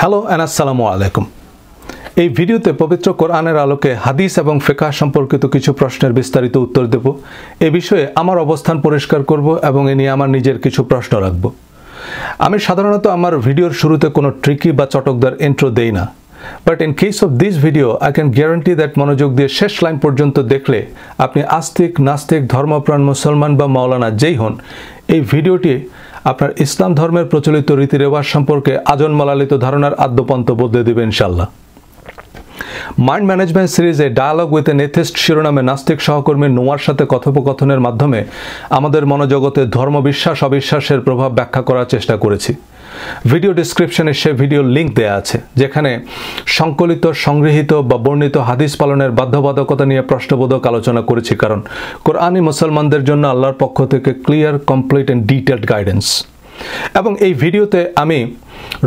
Hello and আসসালামু আলাইকুম। এই ভিডিওতে পবিত্র কোরআনের আলোকে হাদিস এবং ফিকহ সম্পর্কিত কিছু প্রশ্নের বিস্তারিত উত্তর দেব। এই বিষয়ে আমার অবস্থান পরিষ্কার করব এবং এ নিয়ে আমার নিজের কিছু প্রশ্ন রাখব। আমি সাধারণত আমার ভিডিওর শুরুতে কোনো ট্রিকি বা চটকদার ইন্ট্রো দেই না, but in case of this video I can guarantee that মনোযোগ দিয়ে শেষ লাইন পর্যন্ত দেখলে আপনি আস্তিক, নাস্তিক, ধর্মপ্রাণ মুসলমান বা মাওলানা যেই হন, এই ভিডিওটি আপনার ইসলাম ধর্মের প্রচলিত রীতি রেওয়াজ সম্পর্কে আজন্মলালিত ধারণার আদ্যপন্ত বদলে দেবে ইনশাল্লাহ। মাইন্ড ম্যানেজমেন্ট সিরিজে ডায়ালগ উইথ এন এথিস্ট শিরোনামে নাস্তিক সহকর্মী নোয়ার সাথে কথোপকথনের মাধ্যমে আমাদের মনোজগতে ধর্মবিশ্বাস অবিশ্বাসের প্রভাব ব্যাখ্যা করার চেষ্টা করেছি। ভিডিও ডিসক্রিপশনে সে ভিডিওর লিঙ্ক দেয়া আছে, যেখানে সংকলিত, সংগৃহীত বা বর্ণিত হাদিস পালনের বাধ্যবাধকতা নিয়ে প্রশ্নবোধক আলোচনা করেছি, কারণ কোরআনি মুসলমানদের জন্য আল্লাহর পক্ষ থেকে clear, complete and detailed guidance. এবং এই ভিডিওতে আমি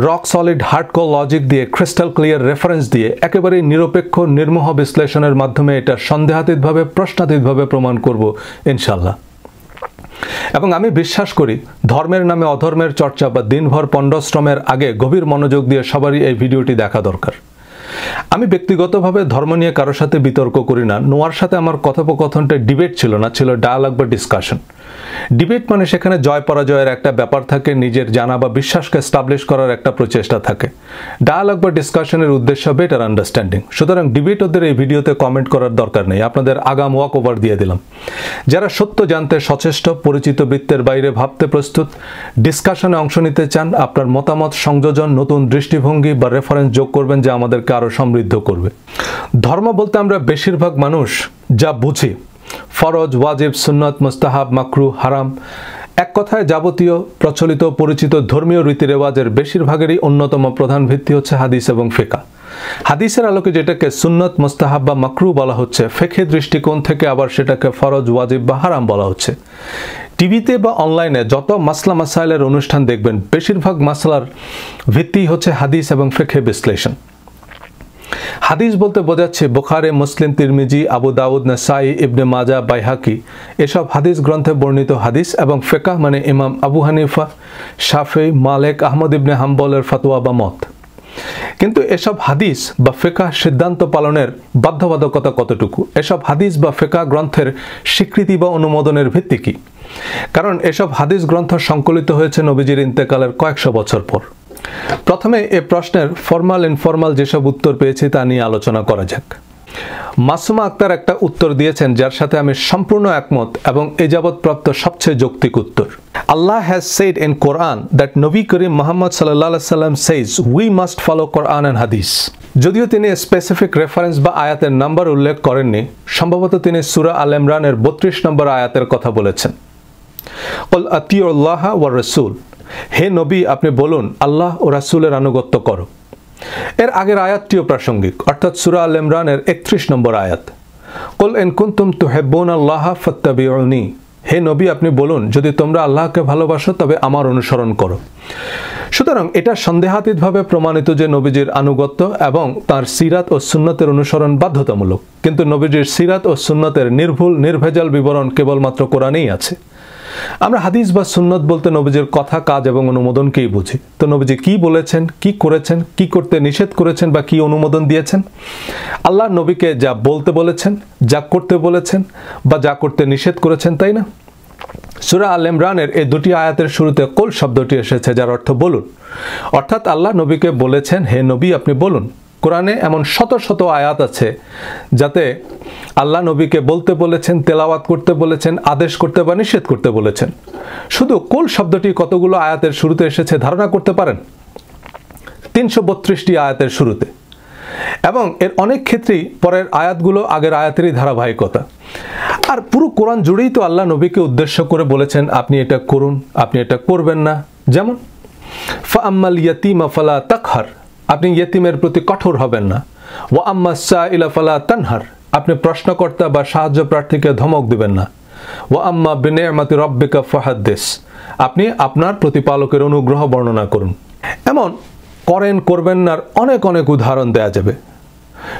রক সলিড হার্ডকোর লজিক দিয়ে, ক্রিস্টাল ক্লিয়ার রেফারেন্স দিয়ে, একেবারেই নিরপেক্ষ নির্মোহ বিশ্লেষণের মাধ্যমে এটা সন্দেহাতীতভাবে, প্রশ্নাতীতভাবে প্রমাণ করব ইনশাল্লাহ। এবং আমি বিশ্বাস করি ধর্মের নামে অধর্মের চর্চা বা দিনভর পণ্ডশ্রমের আগে গভীর মনোযোগ দিয়ে সবারই এই ভিডিওটি দেখা দরকার। আমি ব্যক্তিগতভাবে ধর্ম নিয়ে কারোর সাথে বিতর্ক করি না। নোয়ার সাথে আমার কথোপকথনটা ডিবেট ছিল না, ছিল ডায়ালগ বা ডিসকাশন। ডিবেট মানে সেখানে জয় পরাজয়ের একটা ব্যাপার থাকে, নিজের জানা বা বিশ্বাসকে এস্টাবলিশ করার একটা প্রচেষ্টা থাকে। ডায়ালগ বা ডিসকাশনের উদ্দেশ্য বেটার আন্ডারস্ট্যান্ডিং। সুতরাং ডিবেটরদের এই ভিডিওতে কমেন্ট করার দরকার নেই, আপনাদের আগাম ওয়াক ওভার দিয়ে দিলাম। যারা সত্য জানতে সচেষ্ট, পরিচিত বৃত্তের বাইরে ভাবতে প্রস্তুত, ডিসকাশনে অংশ নিতে চান, আপনার মতামত, সংযোজন, নতুন দৃষ্টিভঙ্গি বা রেফারেন্স যোগ করবেন, যা আমাদেরকে আরও সমৃদ্ধ করবে। ধর্ম বলতে আমরা বেশিরভাগ মানুষ যা বুঝি, ফরজ, ওয়াজিব, সুন্নত, মুস্তাহাব, মাকরুহ, হারাম, এক কথায় যাবতীয় প্রচলিত পরিচিত ধর্মীয় রীতিরেওয়াজের বেশিরভাগেরই অন্যতম প্রধান ভিত্তি হচ্ছে হাদিস এবং ফিকহ। হাদিসের আলোকে যেটাকে সুন্নত, মুস্তাহাব বা মাকরুহ বলা হচ্ছে, ফিকহি দৃষ্টিকোণ থেকে আবার সেটাকে ফরজ, ওয়াজিব বা হারাম বলা হচ্ছে। টিভিতে বা অনলাইনে যত মাসলা মাসাইলের অনুষ্ঠান দেখবেন, বেশিরভাগ মাসলার ভিত্তি হচ্ছে হাদিস এবং ফিকহি বিশ্লেষণ। হাদিস বলতে বোঝাচ্ছে বুখারী, মুসলিম, তিরমিজি, আবু দাউদ, নাসাই, ইবনে মাজা, বাইহাকি, এসব হাদিস গ্রন্থে বর্ণিত হাদিস। এবং ফিকহ মানে ইমাম আবু হানিফা, শাফি, মালিক, আহমদ ইবনে হাম্বলের ফতোয়া বা মত। কিন্তু এসব হাদিস বা ফিকহ সিদ্ধান্ত পালনের বাধ্যবাধকতা কতটুকু? এসব হাদিস বা ফিকহ গ্রন্থের স্বীকৃতি বা অনুমোদনের ভিত্তি কি? কারণ এসব হাদিস গ্রন্থ সংকলিত হয়েছে নবীজির ইন্তেকালের কয়েকশো বছর পর। প্রথমে এ প্রশ্নের ফর্মাল ইনফর্মাল যেসব উত্তর পেয়েছি তা নিয়ে আলোচনা করা যাক। মাসুমা আক্তার একটা উত্তর দিয়েছেন যার সাথে আমি সম্পূর্ণ একমত এবং এ যাবৎ প্রাপ্ত সবচেয়ে যৌক্তিক উত্তর। Allah has said in Quran that Nabi Karim Muhammad sallallahu alaihi wasallam says we must follow Quran and Hadith. যদিও তিনি স্পেসিফিক রেফারেন্স বা আয়াতের নাম্বার উল্লেখ করেননি, সম্ভবত তিনি সূরা আল ইমরানের 32 নম্বর আয়াতের কথা বলেছেন। কুল আতিউল্লাহ ওয়া রাসূল, হে নবী আপনি বলুন আল্লাহ ও রাসূলের আনুগত্য করো। এর আগের আয়াতটিও প্রাসঙ্গিক, অর্থাৎ সূরা আল ইমরানের 31 নম্বর আয়াত। কুল ইন কুনতুম তুহিব্বুনাল্লাহা ফাত্তাবিউনি, হে নবী আপনি বলুন যদি তোমরা আল্লাহকে ভালোবাসো তবে আমার অনুসরণ করো। সুতরাং এটা সন্দেহাতীতভাবে প্রমাণিত যে নবীজির আনুগত্য এবং তার সিরাত ও সুন্নতের অনুসরণ বাধ্যতামূলক। কিন্তু নবীজির সিরাত ও সুন্নতের নির্ভুল, নির্ভেজাল বিবরণ কেবলমাত্র কোরআনেই আছে। আমরা হাদিস বা সুন্নত বলতে নবীজির কথা, কাজ এবং অনুমোদনকেই বুঝি। তো নবীজি কি বলেছেন, কি করেছেন, কি করতে নিষেধ করেছেন বা কি অনুমোদন দিয়েছেন? আল্লাহ নবীকে যা বলতে বলেছেন, যা করতে বলেছেন বা যা করতে নিষেধ করেছেন, তাই না? সূরা আল ইমরানের এই দুটি আয়াতের শুরুতে কুল শব্দটি এসেছে, যার অর্থ বলুন। অর্থাৎ আল্লাহ নবীকে বলেছেন হে নবী আপনি বলুন। কোরআনে এমন শত শত আয়াত আছে যাতে আল্লাহ নবীকে বলতে বলেছেন, তেলাওয়াত করতে বলেছেন, আদেশ করতে বা নিষেধ করতে বলেছেন। শুধু কুল শব্দটি কতগুলো আয়াতের শুরুতে এসেছে ধারণা করতে পারেন? 332টি আয়াতের শুরুতে। এবং এর অনেক ক্ষেত্রেই পরের আয়াতগুলো আগের আয়াতেরই ধারাবাহিকতা। আর পুরো কোরআন জুড়েই তো আল্লাহ নবীকে উদ্দেশ্য করে বলেছেন আপনি এটা করুন, আপনি এটা করবেন না। যেমন ফাআম্মাল ইয়াতীমা ফালা তাকহার, আপনি ইয়েতিমের প্রতি কঠোর হবেন না। ওয়া আম্মাস সাইলা ফালা তানহার, আপনি প্রশ্নকর্তা বা সাহায্য প্রার্থীকে ধমক দিবেন না। ওয়া আম্মা বিনিআমাতি রাব্বিকা ফাহাদ্দিস, আপনি আপনার প্রতিপালকের অনুগ্রহ বর্ণনা করুন। এমন করেন, করবেন না অনেক অনেক উদাহরণ দেয়া যাবে।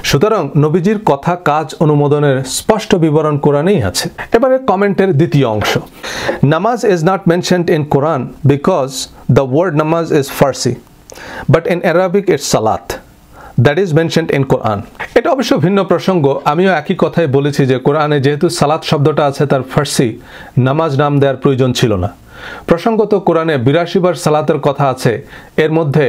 সুতরাং নবীজির কথা, কাজ, অনুমোদনের স্পষ্ট বিবরণ কোরআনেই আছে। এবারে কমেন্টের দ্বিতীয় অংশ। Namaz is not mentioned in Quran because the word namaz is Farsi. but in Arabic it's salat. That is mentioned in Quran. এটা অবশ্য ভিন্ন প্রসঙ্গ। আমিও একই কথাই বলেছি যে কোরআনে যেহেতু সালাত শব্দটা আছে তার ফার্সি নামাজ নাম দেওয়ার প্রয়োজন ছিল না। প্রসঙ্গত কোরআনে 82 বার সালাতের কথা আছে, এর মধ্যে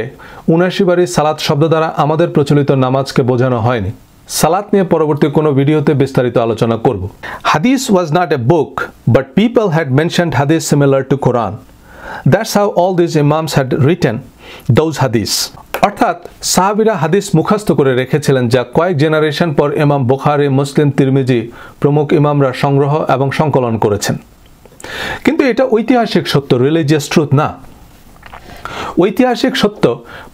79 বারই সালাত শব্দ দ্বারা আমাদের প্রচলিত নামাজকে বোঝানো হয়নি। সালাত নিয়ে পরবর্তী কোনো ভিডিওতে বিস্তারিত আলোচনা করব। হাদিস was not a book, but people had mentioned hadith similar to Quran. That's how all these imams had written those hadiths. অর্থাৎ সাহাবীরা হাদিস মুখস্থ করে রেখেছিলেন যা কয়েক জেনারেশন পর ইমাম বুখারী, মুসলিম, তিরমিজি প্রমুখ ইমামরা সংগ্রহ এবং সংকলন করেছেন। কিন্তু এটা ঐতিহাসিক সত্য, রিলিজিয়াস ট্রুথ না। ঐতিহাসিক সত্য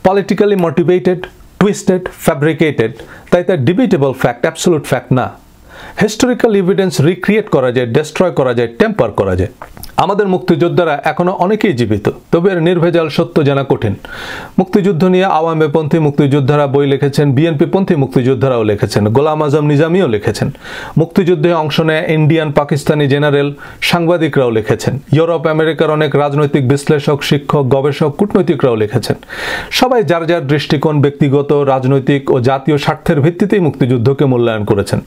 পলিটিক্যালি মোটিভেটেড, টুইস্টেড, ফ্যাব্রিকেটেড, তাই তা ডিবেটেবল ফ্যাক্ট, অ্যাবসোলুট ফ্যাক্ট না। হিস্টোরিক্যাল এভিডেন্স রিক্রিয়েট করা যায়, ডেস্ট্রয় করা যায়, টেম্পার করা যায়। আমাদের মুক্তিযোদ্ধারা এখনো অনেকেই জীবিত, তবে এর নির্ভেজাল সত্য জানা কঠিন। মুক্তিযুদ্ধ নিয়ে আওয়ামীপন্থী মুক্তিযোদ্ধারা বই লিখেছেন, বিএনপিপন্থী মুক্তিযোদ্ধারাও লিখেছেন, গোলাম আজম নিজামীও লিখেছেন। মুক্তিযুদ্ধে অংশ নেয় ইন্ডিয়ান, পাকিস্তানি জেনারেল, সাংবাদিকরাও লিখেছেন। ইউরোপ আমেরিকার অনেক রাজনৈতিক বিশ্লেষক, শিক্ষক, গবেষক, কূটনৈতিকরাও লিখেছেন। সবাই যার যার দৃষ্টিকোণ, ব্যক্তিগত, রাজনৈতিক ও জাতীয় স্বার্থের ভিত্তিতেই মুক্তিযুদ্ধকে মূল্যায়ন করেছেন।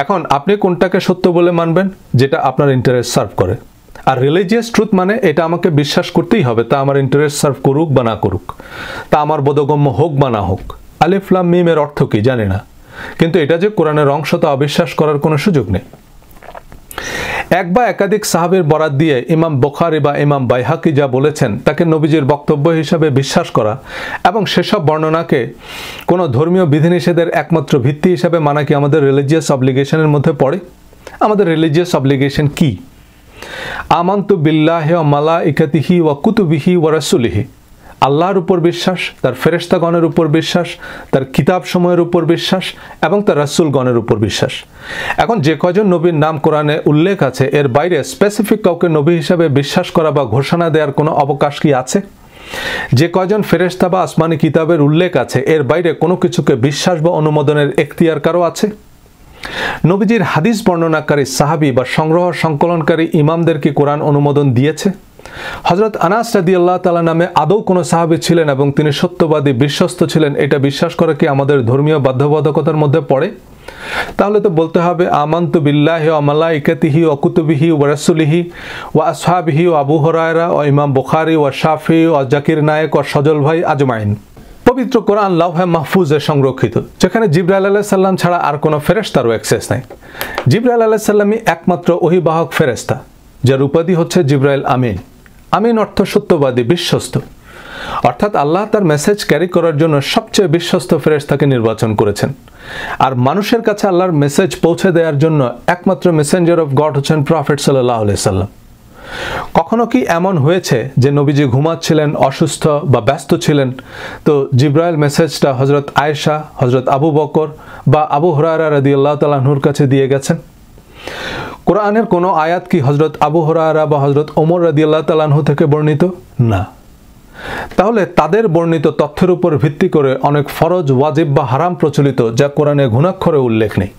এখন আপনি কোনটাকে সত্য বলে মানবেন? যেটা আপনার ইন্টারেস্ট সার্ভ করে। আর রিলিজিয়াস ট্রুথ মানে এটা আমাকে বিশ্বাস করতেই হবে, তা আমার ইন্টারেস্ট সার্ভ করুক বা না করুক, তা আমার বোধগম্য হোক বা না হোক। আলিফ লাম মিম এর অর্থ কি জানি না, কিন্তু এটা যে কোরআনের অংশ তা অবিশ্বাস করার কোনো সুযোগ নেই। এক বা একাধিক সাহাবীর বরাত দিয়ে ইমাম বুখারী বা ইমাম বাইহাকি যা বলেছেন তাকে নবীজির বক্তব্য হিসাবে বিশ্বাস করা এবং সেসব বর্ণনাকে কোনো ধর্মীয় বিধিনিষেধের একমাত্র ভিত্তি হিসাবে মানা কি আমাদের রিলিজিয়াস অব্লিগেশনের মধ্যে পড়ে? আমাদের রিলিজিয়াস অব্লিগেশন কি? আমান্তু বিল্লাহি ওয়া মালাইকাতিহি ওয়া কুতুবিহি ওয়া রাসূলিহি, আল্লাহর উপর বিশ্বাস, তার ফেরেশতাগণের উপর বিশ্বাস, তার কিতাবসমূহের উপর বিশ্বাস এবং তার রাসূলগণের উপর বিশ্বাস। এখন যে কয়জন নবীর নাম কোরআনে উল্লেখ আছে এর বাইরে স্পেসিফিক কাউকে নবী হিসাবে বিশ্বাস করা বা ঘোষণা দেওয়ার কোনো অবকাশ কি আছে? যে কয়জন ফেরেশতা বা আসমানি কিতাবের উল্লেখ আছে এর বাইরে কোনো কিছুকে বিশ্বাস বা অনুমোদনের এখতিয়ার কারও আছে? নবীজির হাদিস বর্ণনাকারী সাহাবী বা সংগ্রহ সংকলনকারী ইমামদের কি কোরআন অনুমোদন দিয়েছে? হযরত আনাস রাদিয়াল্লাহু তাআলা নামে আদৌ কোনো সাহাবী ছিলেন এবং তিনি সত্যবাদী, বিশ্বস্ত ছিলেন, এটা বিশ্বাস করা কি আমাদের ধর্মীয় বাধ্যবাধকতার মধ্যে পড়ে? তাহলে তো বলতে হবে আমান্তু বিল্লাহি ওয়া মালাইকাতিহি ওয়া কুতুবিহি ওয়া রাসূলিহি ওয়া আসহাবিহি ওয়া আবু হুরায়রা ওয়া ইমাম বুখারী ওয়া শাফিঈ ওয়া জাকির নায়েক ওয়া সজল ভাই আজমাইন। পবিত্র কোরআন লাওহে মাহফুজে সংরক্ষিত, যেখানে জিবরাইল আলাইহিস সালাম ছাড়া আর কোনো ফেরেশতারও অ্যাক্সেস নাই। জিবরাইল আলাইহিস সালামই একমাত্র ওহীবাহক ফেরেশতা, যার উপাধি হচ্ছে জিবরাইল আমিন। আমিন অর্থ সত্যবাদী, বিশ্বস্ত। অর্থাৎ আল্লাহ তার মেসেজ ক্যারি করার জন্য সবচেয়ে বিশ্বস্ত ফেরেশতাকে নির্বাচন করেছেন। আর মানুষের কাছে আল্লাহর মেসেজ পৌঁছে দেওয়ার জন্য একমাত্র মেসেঞ্জার অফ গড হচ্ছেন প্রফেট সাল্লাল্লাহু আলাইহি সাল্লাম। কখনো কি এমন হয়েছে যে নবীজি ঘুমাচ্ছিলেন, অসুস্থ বা ব্যস্ত ছিলেন, তো জিবরাইল মেসেজটা হযরত আয়েশা, হযরত আবু বকর বা আবু হুরায়রা রাদিয়াল্লাহু তাআলা আনহুর কাছে দিয়ে গেছেন? কোরআনের কোনো আয়াত কি হযরত আবু হুরায়রা বা হযরত ওমর রাদিয়াল্লাহু তাআলা আনহু থেকে বর্ণিত? না। তাহলে তাদের বর্ণিত তথ্যের উপর ভিত্তি করে অনেক ফরজ, ওয়াজিব বা হারাম প্রচলিত যা কোরআনে ঘুণাক্ষরে উল্লেখ নেই।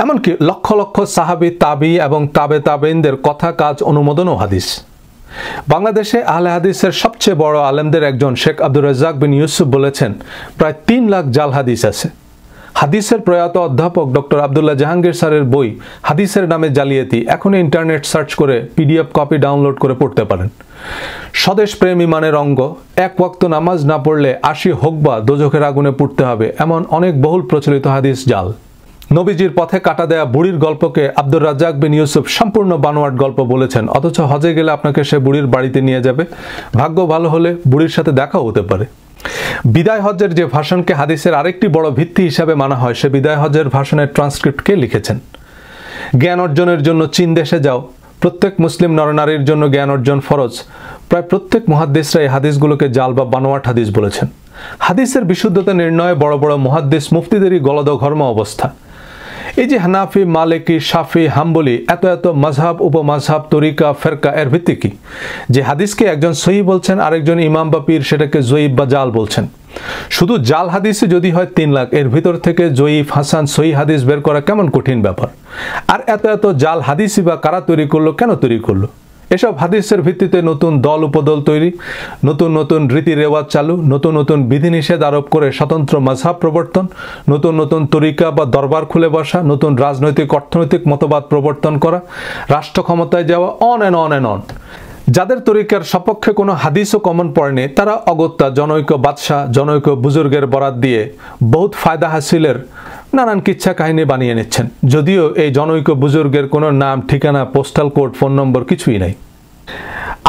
এমনকি লক্ষ লক্ষ সাহাবী, তাবি এবং তাবে তাবেইনদের কথা, কাজ, অনুমোদনও হাদিস। বাংলাদেশে আহলে হাদিসের সবচেয়ে বড় আলেমদের একজন শেখ আব্দুর রাজ্জাক বিন ইউসুফ বলেছেন প্রায় 3 লাখ জাল হাদিস আছে। হাদিসের প্রয়াত অধ্যাপক ডক্টর আব্দুল্লাহ জাহাঙ্গীর স্যারের বই হাদিসের নামে জালিয়াতি এখনই ইন্টারনেট সার্চ করে পিডিএফ কপি ডাউনলোড করে পড়তে পারেন। স্বদেশ প্রেম ইমানের অঙ্গ, এক ওয়াক্ত নামাজ না পড়লে 80 হোকবা দোজখের আগুনে পুড়তে হবে, এমন অনেক বহুল প্রচলিত হাদিস জাল। নবীজির পথে কাটা দেয়া বুড়ির গল্পকে আব্দুর রাজ্জাক বিন ইউসুফ সম্পূর্ণ বানোয়াট গল্প বলেছেন, অথচ হজে গেলে আপনাকে সে বুড়ির বাড়িতে নিয়ে যাবে। ভাগ্য ভালো হলে বুড়ির সাথে দেখাও হতে পারে। বিদায় হজ্জের যে ভাষণকে হাদিসের আরেকটি বড় ভিত্তি হিসাবে মানা হয়, সে বিদায় হজ্জের ভাষণের ট্রান্সক্রিপ্ট কে লিখেছেন? জ্ঞান অর্জনের জন্য চীন দেশে যাও, প্রত্যেক মুসলিম নরনারীর জন্য জ্ঞান অর্জন ফরজ। প্রায় প্রত্যেক মুহাদ্দিসরা এই হাদিসগুলোকে জাল বা বানোয়াট হাদিস বলেছেন। হাদিসের বিশুদ্ধতা নির্ণয়ে বড় বড় মুহাদ্দিস মুফতিদেরই গলদঘর্ম অবস্থা। এই যে হানাফি, মালিকি, শাফি, হাম্বলি, এত এত মাযহাব, উপমাযহাব, তরিকা, ফেরকা, এর ভিত্তি কি? যে হাদিসকে একজন সহিহ বলছেন, আরেকজন ইমাম বা পীর সেটাকে জয়ীফ বা জাল বলছেন। শুধু জাল হাদিসে যদি হয় 3 লাখ, এর ভিতর থেকে জয়ীফ, হাসান, সহিহ হাদিস বের করা কেমন কঠিন ব্যাপার। আর এত এত জাল হাদিসই বা কারা তৈরি করলো, কেন তৈরি করলো? এসব হাদিসের ভিত্তিতে নতুন দল উপদল তৈরি, নতুন নতুন রীতি রেওয়াজ চালু, নতুন নতুন বিধিনিষেধ আরোপ করে স্বতন্ত্র মাযহাব প্রবর্তন, নতুন নতুন তরিকা বা দরবার খুলে বসা, নতুন রাজনৈতিক অর্থনৈতিক মতবাদ প্রবর্তন করা, রাষ্ট্র ক্ষমতায় যাওয়া, অন অ্যান্ড অন। যাদের তরিকার সপক্ষে কোনো হাদিসও কমন পড়েনি তারা অগত্যা জনৈক বাদশাহ, জনৈক বুজুর্গের বরাত দিয়ে বহুত ফায়দা হাসিলের নানান কিচ্ছা কাহিনী বানিয়ে নিচ্ছেন, যদিও এই জনৈক বুজুর্গের কোনো নাম, ঠিকানা, পোস্টাল কোড, ফোন নম্বর কিছুই নাই।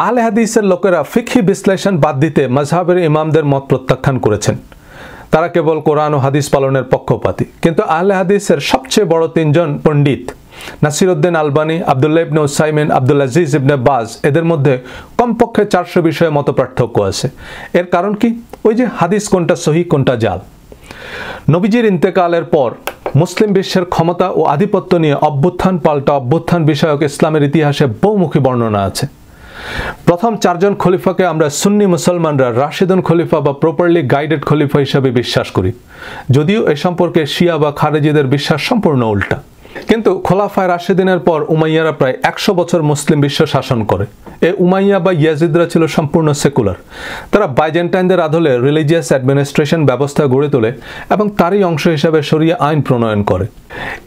আহলে হাদিসের লোকেরা ফিকহি বিশ্লেষণ বাদ দিতে মাযহাবের ইমামদের মত প্রত্যাখ্যান করেছেন। তারা কেবল কোরআন ও হাদিস পালনের পক্ষপাতী। কিন্তু আহলে হাদিসের সবচেয়ে বড় তিনজন পণ্ডিত নাসিরউদ্দিন আলবানী, আব্দুল্লাহ ইবনে উসাইমিন, আব্দুল আজিজ ইবনে বাজ, এদের মধ্যে কমপক্ষে 400 বিষয়ে মত পার্থক্য আছে। এর কারণ কি? ওই যে হাদিস কোনটা সহি কোনটা জাল। নবীজির ইন্তেকালের পর মুসলিম বিশ্বের ক্ষমতা ও আধিপত্য নিয়ে অভ্যুত্থান পাল্টা অভ্যুত্থান বিষয়ক ইসলামের ইতিহাসে বহুমুখী বর্ণনা আছে। প্রথম 4 জন খলিফাকে আমরা সুন্নি মুসলমানরা রাশিদুন খলিফা বা প্রপারলি গাইডেড খলিফা হিসাবে বিশ্বাস করি, যদিও এ সম্পর্কে শিয়া বা খারেজিদের বিশ্বাস সম্পূর্ণ উল্টা। কিন্তু খোলাফায়ে রাশিদিনের পর উমাইয়ারা প্রায় 100 বছর মুসলিম বিশ্ব শাসন করে। এই উমাইয়া বা ইয়াজিদরা ছিল সম্পূর্ণ সেকুলার। তারা বাইজেন্টাইনদের আদলে রিলিজিয়াস অ্যাডমিনিস্ট্রেশন ব্যবস্থা গড়ে তোলে এবং তারই অংশ হিসাবে শরিয়া আইন প্রণয়ন করে।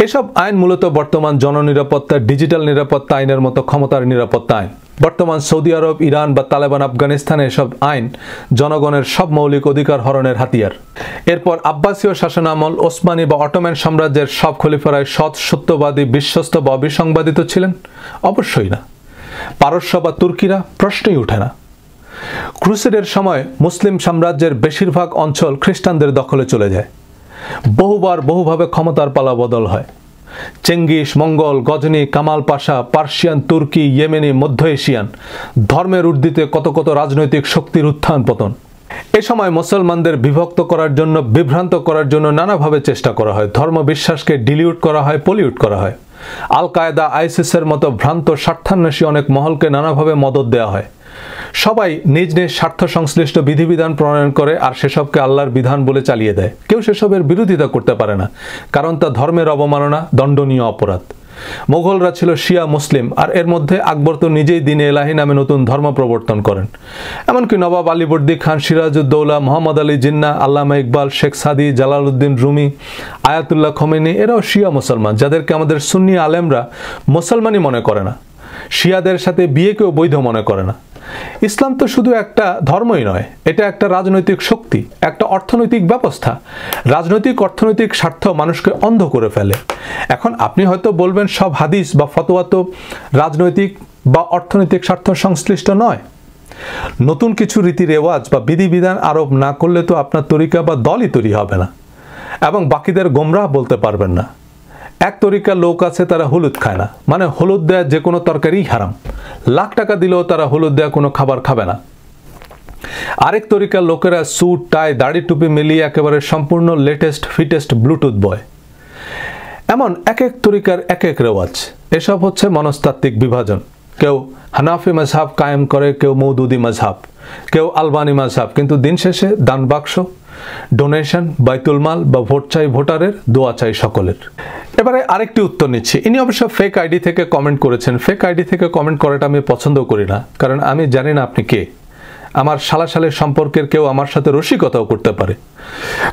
এসব আইন মূলত বর্তমান জননিরাপত্তা, ডিজিটাল নিরাপত্তা আইনের মতো ক্ষমতার নিরাপত্তা আইন। বর্তমান সৌদি আরব, ইরান বা তালেবান আফগানিস্তানে এসব আইন জনগণের সব মৌলিক অধিকার হরণের হাতিয়ার। এরপর আব্বাসীয় শাসনামল, ওসমানী বা অটোম্যান সাম্রাজ্যের সব খলিফারাই সৎ, সত্যবাদী, বিশ্বস্ত বা অবিসংবাদিত ছিলেন? অবশ্যই না। পারস্য বা তুর্কিরা? প্রশ্নই ওঠে না। ক্রুসেডের সময় মুসলিম সাম্রাজ্যের বেশিরভাগ অঞ্চল খ্রিস্টানদের দখলে চলে যায়। বহুভাবে ক্ষমতার পালাবদল হয়। চেঙ্গিস, মঙ্গল, গজনি, কামাল পাশা, পার্সিয়ান, তুর্কি, ইয়েমেনি, মধ্য এশিয়ান, ধর্মের ঊর্ধ্বে কত কত রাজনৈতিক শক্তির উত্থান পতন। এ সময় মুসলমানদের বিভক্ত করার জন্য, বিভ্রান্ত করার জন্য নানাভাবে চেষ্টা করা হয়। ধর্ম বিশ্বাসকে ডিলিউট করা হয়, পলিউট করা হয়। আল কায়দা, আইসিসের মতো ভ্রান্ত স্বার্থান্বেষী অনেক মহলকে নানাভাবে মদত দেওয়া হয়। সবাই নিজ নিজ স্বার্থ সংশ্লিষ্ট বিধিবিধান প্রণয়ন করে আর সেসবকে আল্লাহর বিধান বলে চালিয়ে দেয়। কেউ সেসবের বিরোধিতা করতে পারে না, কারণ তা ধর্মের অবমাননা, দণ্ডনীয় অপরাধ। মোগলরা ছিল শিয়া মুসলিম, আর এর মধ্যে আকবর তো নিজেই দ্বীন এলাহি নামে নতুন ধর্ম প্রবর্তন করেন। এমনকি নবাব আলীবর্দী খান, সিরাজউদ্দৌলা, মোহাম্মদ আলী জিন্নাহ, আল্লামা ইকবাল, শেখ সাদি, জালালউদ্দিন রুমি, আয়াতুল্লাহ খোমেনি, এরাও শিয়া মুসলমান, যাদেরকে আমাদের সুন্নি আলেমরা মুসলমানই মনে করে না। শিয়াদের সাথে বিয়েকেও বৈধ মনে করে না। ইসলাম তো শুধু একটা ধর্মই নয়, এটা একটা রাজনৈতিক শক্তি, একটা অর্থনৈতিক ব্যবস্থা। রাজনৈতিক অর্থনৈতিক স্বার্থ মানুষকে অন্ধ করে ফেলে। এখন আপনি হয়তো বলবেন সব হাদিস বা ফতোয়া তো রাজনৈতিক বা অর্থনৈতিক স্বার্থ সংশ্লিষ্ট নয়। নতুন কিছু রীতি রেওয়াজ বা বিধিবিধান আরোপ না করলে তো আপনার তরিকা বা দলই তৈরি হবে না, এবং বাকিদের গোমরাহ বলতে পারবেন না। এক তরিকার লোক আছে, তারা হলুদ খায় না, মানে হলুদ দেয়া যে কোনো তরকারিই হারাম। লাখ টাকা দিলেও তারা হলুদ দেয়া কোনো খাবার খাবে না। আরেক তরিকার লোকেরা স্যুট, টাই, দাড়ি, টুপি মিলিয়ে একেবারে সম্পূর্ণ লেটেস্ট ফিটেস্ট ব্লুটুথ বয়। এমন এক এক তরিকার এক এক রেওয়াজ। এসব হচ্ছে মনস্তাত্ত্বিক বিভাজন। কেউ হানাফি মাযহাব কায়েম করে, কেউ মওদুদি মাযহাব, কেউ আলবানি মাযহাব, কিন্তু দিন শেষে দান বাক্স, ডোনেশন, বাইতুল মাল বা ভোট চাই ভোটারের, দোয়া চাই সকলের। এবারে আরেকটি উত্তর নিচ্ছি। ইনি অবশ্য ফেক আইডি থেকে কমেন্ট করেছেন। ফেক আইডি থেকে কমেন্ট করাটা আমি পছন্দ করি না, কারণ আমি জানি না আপনি কে। আমার সালাসালের সম্পর্কের কেউ আমার সাথে রসিকতাও করতে পারে।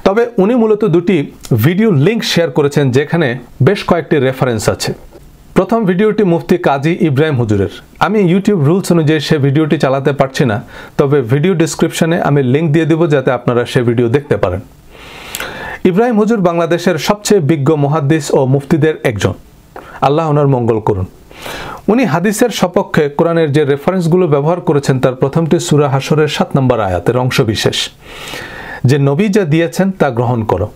তবে উনি মূলত দুটি ভিডিও লিঙ্ক শেয়ার করেছেন, যেখানে বেশ কয়েকটি রেফারেন্স আছে। প্রথম ভিডিওটি মুফতি কাজী ইব্রাহিম হুজুরের। আমি ইউটিউব রুলস অনুযায়ী সে ভিডিওটি চালাতে পারছি না, তবে ভিডিও ডিসক্রিপশনে আমি লিঙ্ক দিয়ে দেব, যাতে আপনারা সে ভিডিও দেখতে পারেন। ইব্রাহিম হুজুর বাংলাদেশের সবচেয়ে বিজ্ঞ মুহাদ্দিস ও মুফতিদের একজন। আল্লাহ ওনার মঙ্গল করুন। উনি হাদিসের সপক্ষে কোরআনের যে রেফারেন্সগুলো ব্যবহার করেছেন, তার প্রথমটি সূরা হাশরের 7 নম্বর আয়াতের অংশ বিশেষ, যে নবী যা দিয়েছেন তা গ্রহণ করো।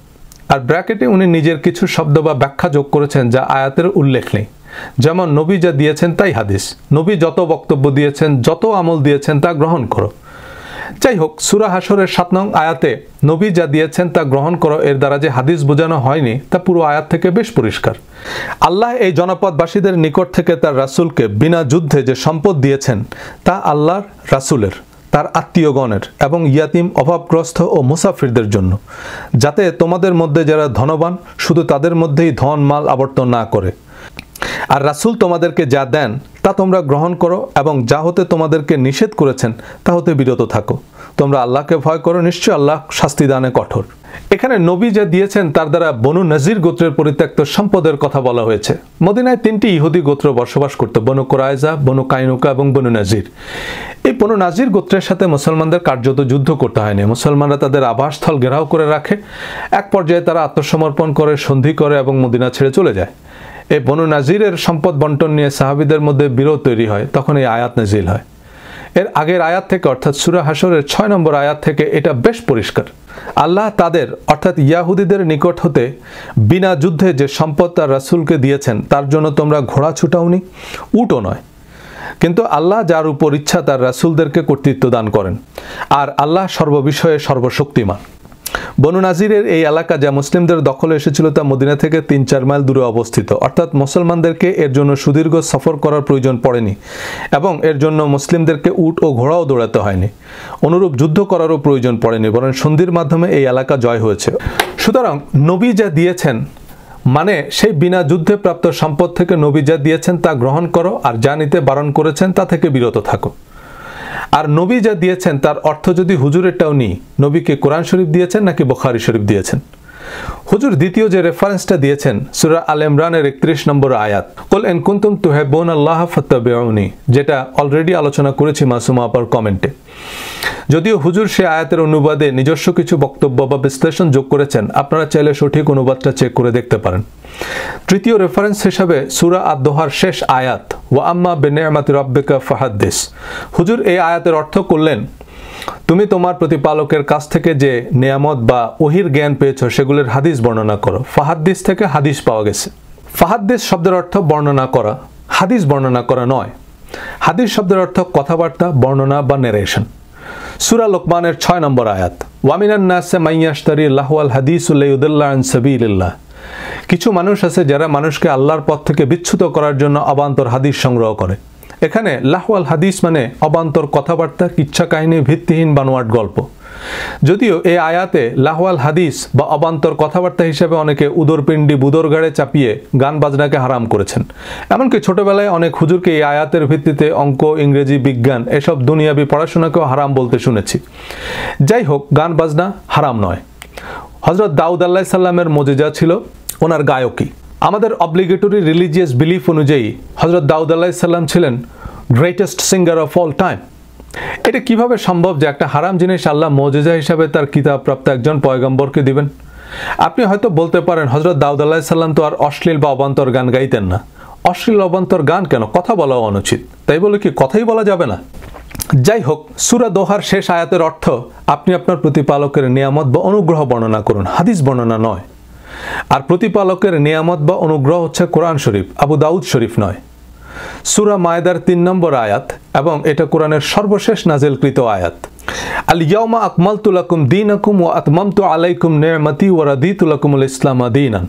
আর ব্র্যাকেটে উনি নিজের কিছু শব্দ বা ব্যাখ্যা যোগ করেছেন যা আয়াতের উল্লেখ নেই। যেমন নবী যা দিয়েছেন তাই হাদিস, নবী যত বক্তব্য দিয়েছেন, যত আমল দিয়েছেন তা গ্রহণ করো। যাই হোক, সূরা হাশরের 7 নং আয়াতে নবী যা দিয়েছেন তা গ্রহণ করো এর দ্বারা যে হাদিস বোঝানো হয়নি তা পুরো আয়াত থেকে বেশ পরিষ্কার। আল্লাহ এই জনপদবাসীদের নিকট থেকে তার রাসূলকে বিনা যুদ্ধে যে সম্পদ দিয়েছেন তা আল্লাহর রাসূলের, তার আত্মীয়গণের এবং ইয়াতিম, অভাবগ্রস্ত ও মুসাফিরদের জন্য, যাতে তোমাদের মধ্যে যারা ধনবান শুধু তাদের মধ্যেই ধন মাল আবর্তন না করে। আর রাসূল তোমাদেরকে যা দেন তা তোমরা গ্রহণ করো এবং যা হতে তোমাদেরকে নিষেধ করেছেন তা হতে বিরত থাকো। তোমরা আল্লাহকে ভয় করো, নিশ্চয় আল্লাহ শাস্তিদানে কঠোর। এখানে নবী যা দিয়েছেন তার দ্বারা বনু নজির গোত্রের পরিত্যক্ত সম্পদের কথা বলা হয়েছে। মদিনায় 3টি ইহুদি গোত্র বসবাস করত, বনু কুরাইজা, বনু কাইনুকা এবং বনু নজির। এই বনু নজির গোত্রের সাথে মুসলমানদের কার্যত যুদ্ধ করতে হয়নি। মুসলমানরা তাদের আবাসস্থল ঘেরাও করে রাখে। এক পর্যায়ে তারা আত্মসমর্পণ করে, সন্ধি করে এবং মদিনা ছেড়ে চলে যায়। এই বনু নজিরের সম্পদ বন্টন নিয়ে সাহাবীদের মধ্যে বিরোধ তৈরি হয়, তখন এই আয়াত নাজিল হয়। এর আগের আয়াত থেকে অর্থাৎ সূরা হাশরের 6 নম্বর আয়াত থেকে এটা বেশ পরিষ্কার। আল্লাহ তাদের অর্থাৎ ইয়াহুদীদের নিকট হতে বিনা যুদ্ধে যে সম্পদ তার রাসূলকে দিয়েছেন তার জন্য তোমরা ঘোড়া ছুটাওনি, উটও নয়। কিন্তু আল্লাহ যার উপর ইচ্ছা তার রাসূলদেরকে কর্তৃত্ব দান করেন, আর আল্লাহ সর্ববিষয়ে সর্বশক্তিমান। বনু নাজিরের এই এলাকা যা মুসলিমদের দখলে এসেছিল তা মদিনা থেকে 3-4 মাইল দূরে অবস্থিত, অর্থাৎ মুসলমানদেরকে এর জন্য সুদীর্ঘ সফর করার প্রয়োজন পড়েনি এবং এর জন্য মুসলিমদেরকে উট ও ঘোড়াও দৌড়াতে হয়নি। অনুরূপ যুদ্ধ করারও প্রয়োজন পড়েনি, বরং সন্ধির মাধ্যমে এই এলাকা জয় হয়েছে। সুতরাং নবী যা দিয়েছেন মানে সেই বিনা যুদ্ধে প্রাপ্ত সম্পদ থেকে নবী যা দিয়েছেন তা গ্রহণ করো, আর যা নিতে বারণ করেছেন তা থেকে বিরত থাকো। আর নবী যা দিয়েছেন তার অর্থ যদি হুজুরেরটাও নিই, নবীকে কোরআন শরীফ দিয়েছেন নাকি বুখারী শরীফ দিয়েছেন? হুজুর দ্বিতীয় যে রেফারেন্সটা দিয়েছেন সূরা আল ইমরানের 31 নম্বর আয়াত, কুল ইন কুনতুম তুহিব্বুনাল্লাহ ফাত্তাবিউনি, যেটা অলরেডি আলোচনা করেছি মাসুমা আপার কমেন্টে। যদিও হুজুর সে আয়াতের অনুবাদে নিজস্ব কিছু বক্তব্য বা বিশ্লেষণ যোগ করেছেন, আপনারা চাইলে সঠিক অনুবাদটা চেক করে দেখতে পারেন। তৃতীয় রেফারেন্স হিসাবে সূরা আদ-দোহার শেষ আয়াত, ওয়া আম্মা বিনি'মাতি রাব্বিকা ফাহাদ্দিস। হুজুর এই আয়াতের অর্থ করলেন, তুমি তোমার প্রতিপালকের কাছ থেকে যে নেয়ামত বা ওহির জ্ঞান পেয়েছো সেগুলোর হাদিস বর্ণনা করো। ফাহাদ্দিস থেকে হাদিস পাওয়া গেছে। ফাহাদ্দিস শব্দের অর্থ বর্ণনা করা, হাদিস বর্ণনা করা নয়। হাদিস শব্দের অর্থ কথাবার্তা, বর্ণনা বা নেরেশন। সূরা লোকমানের 6 নম্বর আয়াত, ওয়া মিনান নাসি মান ইয়াশতারি লাহওয়াল হাদিসু লিয়ুদিল্লা আন সাবিলিল্লাহ। কিছু মানুষ আছে যারা মানুষকে আল্লাহর পথ থেকে বিচ্যুত করার জন্য অবান্তর হাদিস সংগ্রহ করে। এখানে লাহওয়াল হাদিস মানে অবান্তর কথাবার্তা, কিচ্ছা কাহিনী, ভিত্তিহীন বানোয়াট গল্প। যদিও এই আয়াতে লাহওয়াল হাদিস বা অবান্তর কথাবার্তা হিসেবে অনেকে উদরপিণ্ডি বুদরগাড়ে চাপিয়ে গান বাজনাকে হারাম করেছেন। এমনকি ছোটবেলায় অনেক হুজুরকে এই আয়াতের ভিত্তিতে অঙ্ক, ইংরেজি, বিজ্ঞান এসব দুনিয়াবি পড়াশোনাকেও হারাম বলতে শুনেছি। যাই হোক, গান বাজনা হারাম নয়। হযরত দাউদ আলাইহিস সালামের মুজিজা ছিল ওনার গায়কী। আমাদের অব্লিগেটরি রিলিজিয়াস বিলিফ অনুযায়ী হযরত দাউদ আলাইহিস সালাম ছিলেন greatest singer of all time. এটা কিভাবে সম্ভব যে একটা হারাম জিনিস আল্লাহ মুজিজা হিসাবে তার কিতাব প্রাপ্ত একজন পয়গম্বরকে দিবেন? আপনি হয়তো বলতে পারেন, হযরত দাউদ আলাইহিস সালাম তো আর অশ্লীল বা অবান্তর গান গাইতেন না। অশ্লীল অবান্তর গান কেন? কথা বলাও অনুচিত, তাই বলে কি কথাই বলা যাবে না? যাই হোক, সূরা দোহার শেষ আয়াতের অর্থ, আপনি আপনার প্রতিপালকের নিয়ামত বা অনুগ্রহ বর্ণনা করুন, হাদিস বর্ণনা নয়। আর প্রতিপালকের নিয়ামত বা অনুগ্রহ হচ্ছে কোরআন শরীফ, আবু দাউদ শরীফ নয়। সূরা মায়েদার 3 নম্বর আয়াত, এবং এটা কোরআনের সর্বশেষ নাজিলকৃত আয়াত। আল ইয়াউমা আকমালতু লাকুম দীনাকুম ওয়া আতমামতু আলাইকুম নি'মাতি ওয়া রাদিতু লাকুমুল ইসলাম দীনান।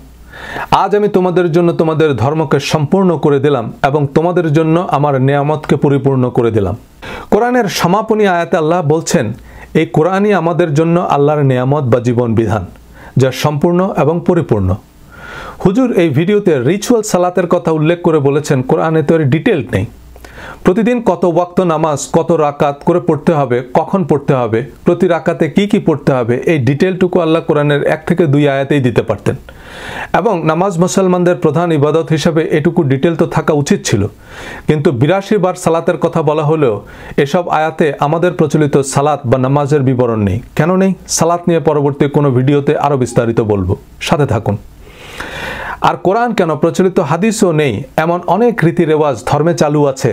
আজ আমি তোমাদের জন্য তোমাদের ধর্মকে সম্পূর্ণ করে দিলাম এবং তোমাদের জন্য আমার নিয়ামতকে পরিপূর্ণ করে দিলাম। কোরআনের সমাপনী আয়াতে আল্লাহ বলছেন, এই কোরআনই আমাদের জন্য আল্লাহর নিয়ামত বা জীবন বিধান, যা সম্পূর্ণ এবং পরিপূর্ণ। হুজুর এই ভিডিওতে রিচুয়াল সালাতের কথা উল্লেখ করে বলেছেন, কোরআনে তো এর ডিটেইল নেই। প্রতিদিন কত ওয়াক্ত নামাজ, কত রাকাত করে পড়তে হবে, কখন পড়তে হবে, প্রতি রাকাতে কি কি পড়তে হবে, এই ডিটেইলটুকু আল্লাহ কোরআনের 1 থেকে 2 আয়াতেই দিতে পারতেন। এবং নামাজ মুসলমানদের প্রধান ইবাদত হিসাবে এটুকু ডিটেইল তো থাকা উচিত ছিল। কিন্তু 82 বার সালাতের কথা বলা হলেও এসব আয়াতে আমাদের প্রচলিত সালাত বা নামাজের বিবরণ নেই। কেন নেই? সালাত নিয়ে পরবর্তী কোনো ভিডিওতে আরও বিস্তারিত বলবো, সাথে থাকুন। আর কোরআন কেন, প্রচলিত হাদিসও নেই এমন অনেক রীতি রেওয়াজ ধর্মে চালু আছে।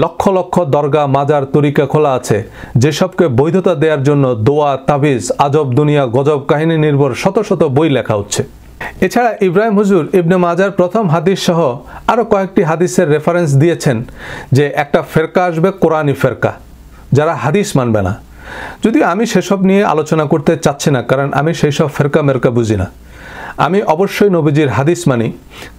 লক্ষ লক্ষ দরগা, মাজার, তরিকা খোলা আছে, যেসবকে বৈধতা দেওয়ার জন্য দোয়া, তাবিজ, আজব দুনিয়া, গজব কাহিনী নির্ভর শত শত বই লেখা হচ্ছে। এছাড়া ইব্রাহিম হুজুর ইবনে মাজার প্রথম হাদিস সহ আরও কয়েকটি হাদিসের রেফারেন্স দিয়েছেন যে একটা ফেরকা আসবে, কোরআনি ফেরকা, যারা হাদিস মানবে না। যদিও আমি সেসব নিয়ে আলোচনা করতে চাচ্ছি না, কারণ আমি সেই সব ফেরকা মেরকা বুঝি না। আমি অবশ্যই নবীজির হাদিস মানি,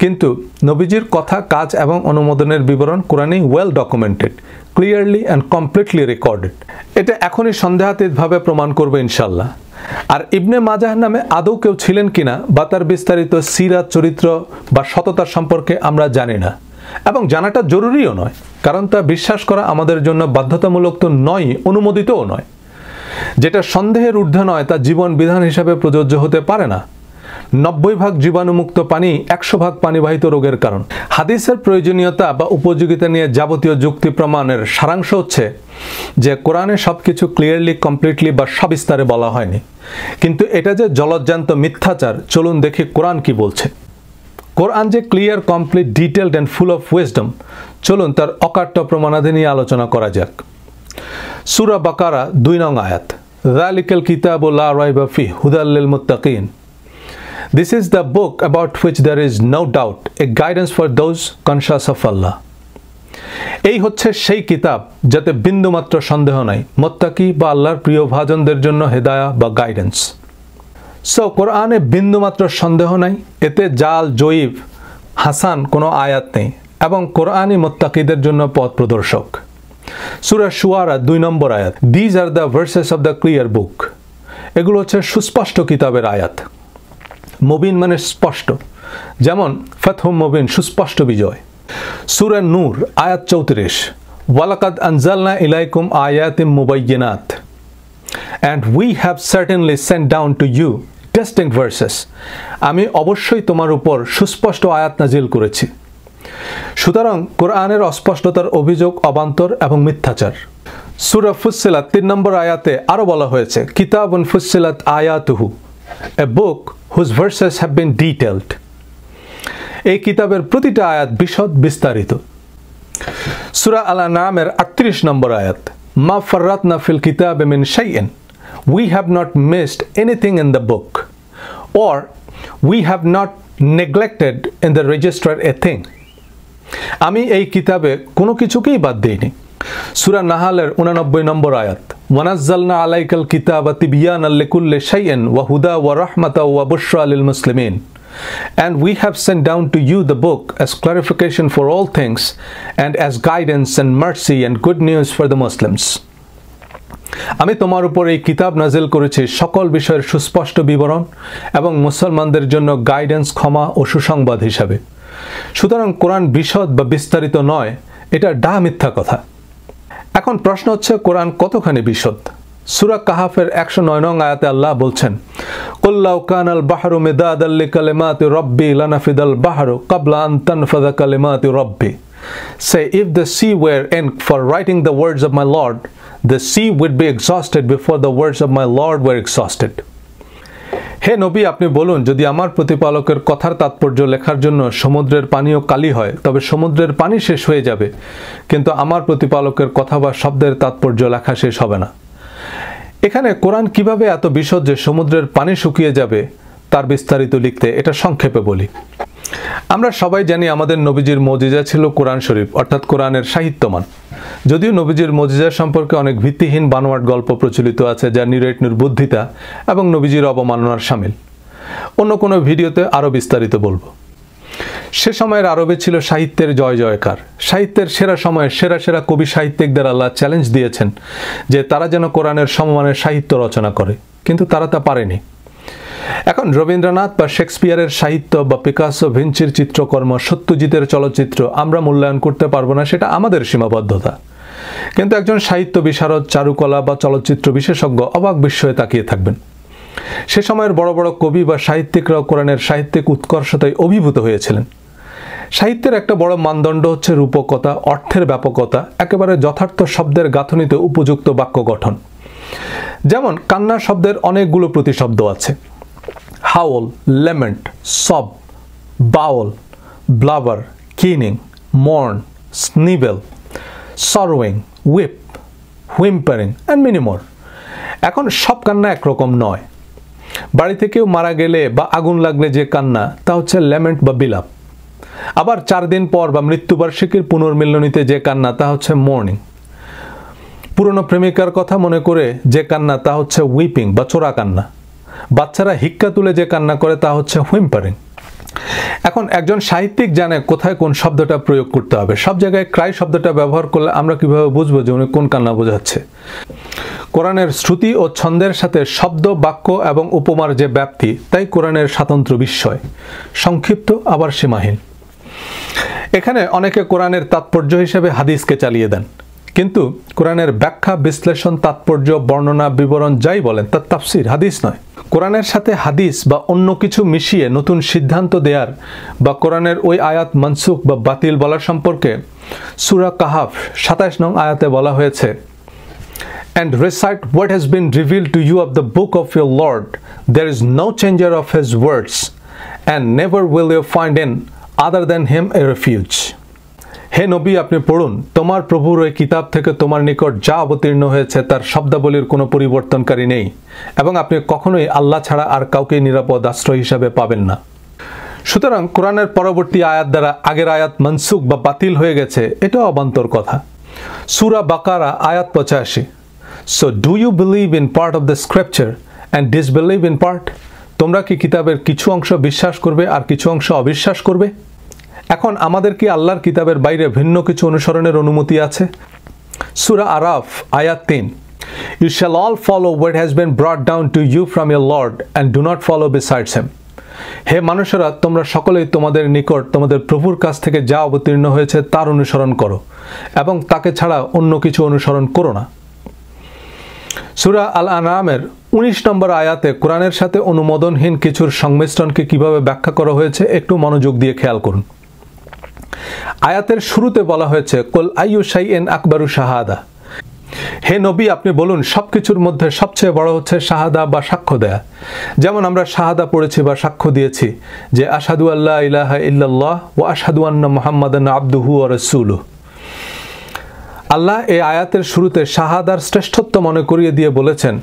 কিন্তু নবীজির কথা, কাজ এবং অনুমোদনের বিবরণ কোরআনে well documented, clearly and completely recorded. এটা এখনই সন্দেহাতীতভাবে প্রমাণ করবে ইনশাল্লাহ। আর ইবনে মাজাহ নামে আদৌ কেউ ছিলেন কিনা বা তার বিস্তারিত সিরাত, চরিত্র বা সততা সম্পর্কে আমরা জানি না। এবং জানাটা জরুরিও নয়, কারণ তা বিশ্বাস করা আমাদের জন্য বাধ্যতামূলক তো নয়, অনুমোদিতও নয়। যেটা সন্দেহের ঊর্ধ্বে নয় তা জীবন বিধান হিসাবে প্রযোজ্য হতে পারে না। 90% জীবাণুমুক্ত পানি 100% পানিবাহিত রোগের কারণ। হাদিসের প্রয়োজনীয়তা বা উপযোগিতা নিয়ে যাবতীয় যুক্তি প্রমাণের সারাংশ হচ্ছে যে কোরআনে সব কিছু ক্লিয়ারলি, কমপ্লিটলি বা সবিস্তারে বলা হয়নি, কিন্তু এটা যে জলজ্জান্ত মিথ্যাচার, চলুন দেখি কোরআন কি বলছে। কোরআন যে clear, complete, detailed and full of wisdom, চলুন তার অকাট্য প্রমাণাদি নিয়ে আলোচনা করা যাক। সূরা বাকারা 2 নং আয়াত, যালিকাল কিতাবু লা রাইবা ফিহি হুদাল লিল মুত্তাকিন। This is the book about which there is no doubt, a guidance for those conscious of Allah. এই হচ্ছে সেই কিতাব যাতে বিন্দুমাত্র সন্দেহ নাই, মুত্তাকি বা আল্লাহর প্রিয় ভাজনদের জন্য হেদায়া বা গাইডেন্স। সো কোরআনে বিন্দুমাত্র সন্দেহ নাই, এতে জাল, জয়ীফ, হাসান কোনো আয়াত নেই এবং কোরআনই মুত্তাকিদের জন্য পথ প্রদর্শক। সূরা শুআরা 2 নম্বর আয়াত, These are the verses of the clear book. এগুলো হচ্ছে সুস্পষ্ট কিতাবের আয়াত। মুবিন মানে স্পষ্ট, যেমন ফাতহুম মুবিন, সুস্পষ্ট বিজয়। সূরা নূর আয়াত 34, ওয়ালাকাদ আনজালনা ইলাইকুম আয়াতিম মুবাইয়িনাত, and we have certainly sent down to you distinct verses. আমি অবশ্যই তোমার উপর সুস্পষ্ট আয়াত নাজিল করেছি। সুতরাং কোরআনের অস্পষ্টতার অভিযোগ অবান্তর এবং মিথ্যাচার। সূরা ফুসসিলাত 3 নম্বর আয়াতে আরো বলা হয়েছে, কিতাবুন ফুসসিলাত আয়াতুহু, a book whose verses have been detailed. এই কিতাবের প্রতিটা আয়াত বিশদ, বিস্তারিত। সূরা আল-আনআমের 38 নম্বর আয়াত, মা ফাররাতনা ফিল কিতাবে মিন শাইইন, we have not missed anything in the book, or we have not neglected in the register a thing. আমি এই কিতাবে কোনো কিছুকেই বাদ দেইনি। সূরা নাহালের 89 নম্বর আয়াত, ওয়ানাজ্জালনা আলাইকাল কিতাবা তিবয়ানাল লিকুল্লি শাইইন ওয়া হুদা ওয়া রাহমাতাও ওয়া বুশরা লিল মুসলিমিন, and we have sent down to you the book as clarification for all things and as guidance and mercy and good news for the Muslims. আমি তোমার উপর এই কিতাব নাজিল করেছি সকল বিষয়ের সুস্পষ্ট বিবরণ এবং মুসলমানদের জন্য গাইডেন্স, ক্ষমা ও সুসংবাদ হিসাবে। সুতরাং কোরআন বিশদ বা বিস্তারিত নয়, এটা ডাহা মিথ্যা কথা। এখন প্রশ্ন হচ্ছে কোরআন কতখানি বিশদ? সূরা কাহাফের 109 নং আয়াতে আল্লাহ বলছেন, কুল লাউ কানাল বাহরু মিদাদাল লিকালিমাতি রাব্বি লানাফিদাল বাহরু ক্বাবলা আন তানফাযা কালিমাতি রাব্বি। Say, if the sea were ink for writing the words of my Lord, the sea would be exhausted before the words of my Lord were exhausted. হে নবী, আপনি বলুন, যদি আমার প্রতিপালকের কথার তাৎপর্য লেখার জন্য সমুদ্রের পানিও কালি হয়, তবে সমুদ্রের পানি শেষ হয়ে যাবে, কিন্তু আমার প্রতিপালকের কথা বা শব্দের তাৎপর্য লেখা শেষ হবে না। এখানে কোরআন কিভাবে এত বিশদ যে সমুদ্রের পানি শুকিয়ে যাবে তার বিস্তারিত লিখতে, এটা সংক্ষেপে বলি। আমরা সবাই জানি আমাদের নবীজির মুজিজা ছিল কোরআন শরীফ, অর্থাৎ কোরআনের সাহিত্যমান। যদিও নবীজির মুজিজা সম্পর্কে অনেক ভিত্তিহীন বানোয়াট গল্প প্রচলিত আছে, যা নিরেট নির্বুদ্ধিতা এবং নবীজির অবমাননার শামিল। অন্য কোনো ভিডিওতে আরও বিস্তারিত বলবো। সে সময়ের আরবে ছিল সাহিত্যের জয় জয়কার। সাহিত্যের সেরা সময়ে সেরা সেরা কবি সাহিত্যিকদের আল্লাহ চ্যালেঞ্জ দিয়েছেন যে তারা যেন কোরআনের সমমানের সাহিত্য রচনা করে, কিন্তু তারা তা পারেনি। এখন রবীন্দ্রনাথ বা শেক্সপিয়ারের সাহিত্য বা পিকাসো, ভিঞ্চির চিত্রকর্ম, সত্যজিতের চলচ্চিত্র আমরা মূল্যায়ন করতে পারবো না, সেটা আমাদের সীমাবদ্ধতা। কিন্তু একজন সাহিত্য বিশারদ, চারুকলা বা চলচ্চিত্র বিশেষজ্ঞ অবাক বিস্ময়ে তাকিয়ে থাকবেন। সে সময়ের বড় বড় কবি বা সাহিত্যিকরাও কোরআনের সাহিত্যিক উৎকর্ষতায় অভিভূত হয়েছিলেন। সাহিত্যের একটা বড় মানদণ্ড হচ্ছে রূপকতা, অর্থের ব্যাপকতা, একেবারে যথার্থ শব্দের গাঁথনিতে উপযুক্ত বাক্য গঠন। যেমন কান্না শব্দের অনেকগুলো প্রতিশব্দ আছে: howl, lament, sob, bawl, blubber, keening, mourn, snivel, sorrowing, weep, whimpering and many more. এখন সব কান্না একরকম নয়। বাড়িতে কেউ মারা গেলে বা আগুন লাগলে যে কান্না, তা হচ্ছে লেমেন্ট বা বিলাপ। আবার 4 দিন পর বা মৃত্যুবার্ষিকীর পুনর্মিলনীতে যে কান্না, তা হচ্ছে মর্নিং। পুরনো প্রেমিকার কথা মনে করে যে কান্না, তা হচ্ছে উইপিং বা চোরা কান্না। বাচ্চারা হিক্কা তুলে যে কান্না করে, তা হচ্ছে হুইম্পারিং। এখন একজন সাহিত্যিক জানে কোথায় কোন শব্দটা প্রয়োগ করতে হবে। সব জায়গায় ক্রাই শব্দটা ব্যবহার করলে আমরা কিভাবে বুঝবো যে উনি কোন কান্না বোঝাচ্ছে? কোরআনের শ্রুতি ও ছন্দের সাথে শব্দ, বাক্য এবং উপমার যে ব্যাপ্তি, তাই কোরআনের স্বাতন্ত্র্য বিস্ময়, সংক্ষিপ্ত আবার সীমাহীন। এখানে অনেকে কোরআনের তাৎপর্য হিসেবে হাদিসকে চালিয়ে দেন, কিন্তু কোরআনের ব্যাখ্যা, বিশ্লেষণ, তাৎপর্য, বর্ণনা, বিবরণ যাই বলেন তার তাফসির, হাদিস নয়। কোরআনের সাথে হাদিস বা অন্য কিছু মিশিয়ে নতুন সিদ্ধান্ত দেওয়ার বা কোরআনের ওই আয়াত মানসুখ বা বাতিল বলার সম্পর্কে সূরা কাহাফ 27 নং আয়াতে বলা হয়েছে, And recite what has been revealed to you of the book of your Lord. There is no changer of his words, and never will you find in other than him a refuge. হে নবী, আপনি পড়ুন, তোমার প্রভুর ওই কিতাব থেকে তোমার নিকট যা অবতীর্ণ হয়েছে তার শব্দাবলীর কোনো পরিবর্তনকারী নেই, এবং আপনি কখনোই আল্লাহ ছাড়া আর কাউকে নিরাপদ আশ্রয় হিসাবে পাবেন না। সুতরাং কোরআনের পরবর্তী আয়াত দ্বারা আগের আয়াত মনসুখ বা বাতিল হয়ে গেছে, এটা অবান্তর কথা। সূরা বাকারা আয়াত 85। So do you believe in part of the scripture and disbelieve in part? তোমরা কি কিতাবের কিছু অংশ বিশ্বাস করবে আর কিছু অংশ অবিশ্বাস করবে? এখন আমাদের কি আল্লাহর কিতাবের বাইরে ভিন্ন কিছু অনুসরণের অনুমতি আছে? সূরা আরাফ আয়াত 3। You shall all follow what has been brought down to you from your Lord and do not follow besides him. হে মানুষেরা, তোমরা সকলেই তোমাদের নিকট তোমাদের প্রভুর কাছ থেকে যা অবতীর্ণ হয়েছে তার অনুসরণ করো এবং তাকে ছাড়া অন্য কিছু অনুসরণ করো না। সূরা আল আনআমের 19 নম্বর আয়াতে কোরআনের সাথে অনুমোদনহীন কিছুর সংমিশ্রণকে কিভাবে ব্যাখ্যা করা হয়েছে একটু মনোযোগ দিয়ে খেয়াল করুন। আয়াতের শুরুতে বলা হয়েছে, কুল আইয়ু শাইইন আকবারু শাহাদা। হে নবী, আপনি বলুন সবকিছুর মধ্যে সবচেয়ে বড় হচ্ছে শাহাদা বা সাক্ষ্য দেয়া। যেমন আমরা শাহাদা পড়েছি বা সাক্ষ্য দিয়েছি যে আশহাদু আল্লা ইলাহা ইল্লাল্লাহ ওয়া আশহাদু আন্না মুহাম্মাদান আবদুহু ওয়া রাসূলুহু। আল্লাহ এই আয়াতের শুরুতে শাহাদার শ্রেষ্ঠত্ব মনে করিয়ে দিয়ে বলেছেন,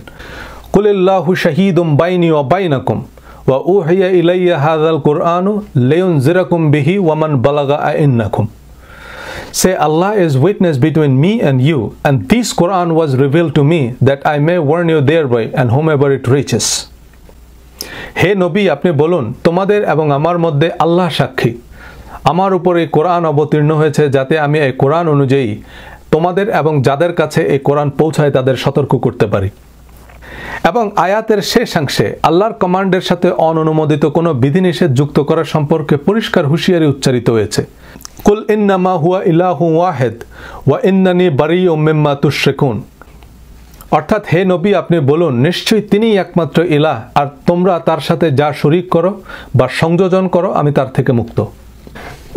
কুলিল্লাহু শাহীদুম বাইনি ওয়া বাইনাকুম ওয়া উহিয়া ইলাইয়া হাযাল কুরআনু লিয়ুনজিরাকুম বিহি ওয়া মান বালাগা আইন্নাকুম। Say, Allah is witness between me and you, and this Quran was revealed to me that I may warn you thereby and whomever it reaches. হে নবী, আপনি বলুন তোমাদের এবং আমার মধ্যে আল্লাহ সাক্ষী, আমার উপর এই কোরআন অবতীর্ণ হয়েছে যাতে আমি এই কোরআন অনুযায়ী তোমাদের এবং যাদের কাছে এই কোরআন পৌঁছায় তাদের সতর্ক করতে পারি। এবং আয়াতের শেষাংশে আল্লাহর কমান্ডের সাথে অননুমোদিত কোনো বিধিনিষেধ যুক্ত করা সম্পর্কে পরিষ্কার হুঁশিয়ারি উচ্চারিত হয়েছে। কুল ইন্নামা হুয়া ইলাহু ওয়াহিদ ওয়া ইন্নানি বারিউম মিম্মা তুশরিকুন। অর্থাৎ হে নবী, আপনি বলুন নিশ্চয়ই তিনিই একমাত্র ইলাহ, আর তোমরা তার সাথে যা শরীক করো বা সংযোজন করো আমি তার থেকে মুক্ত।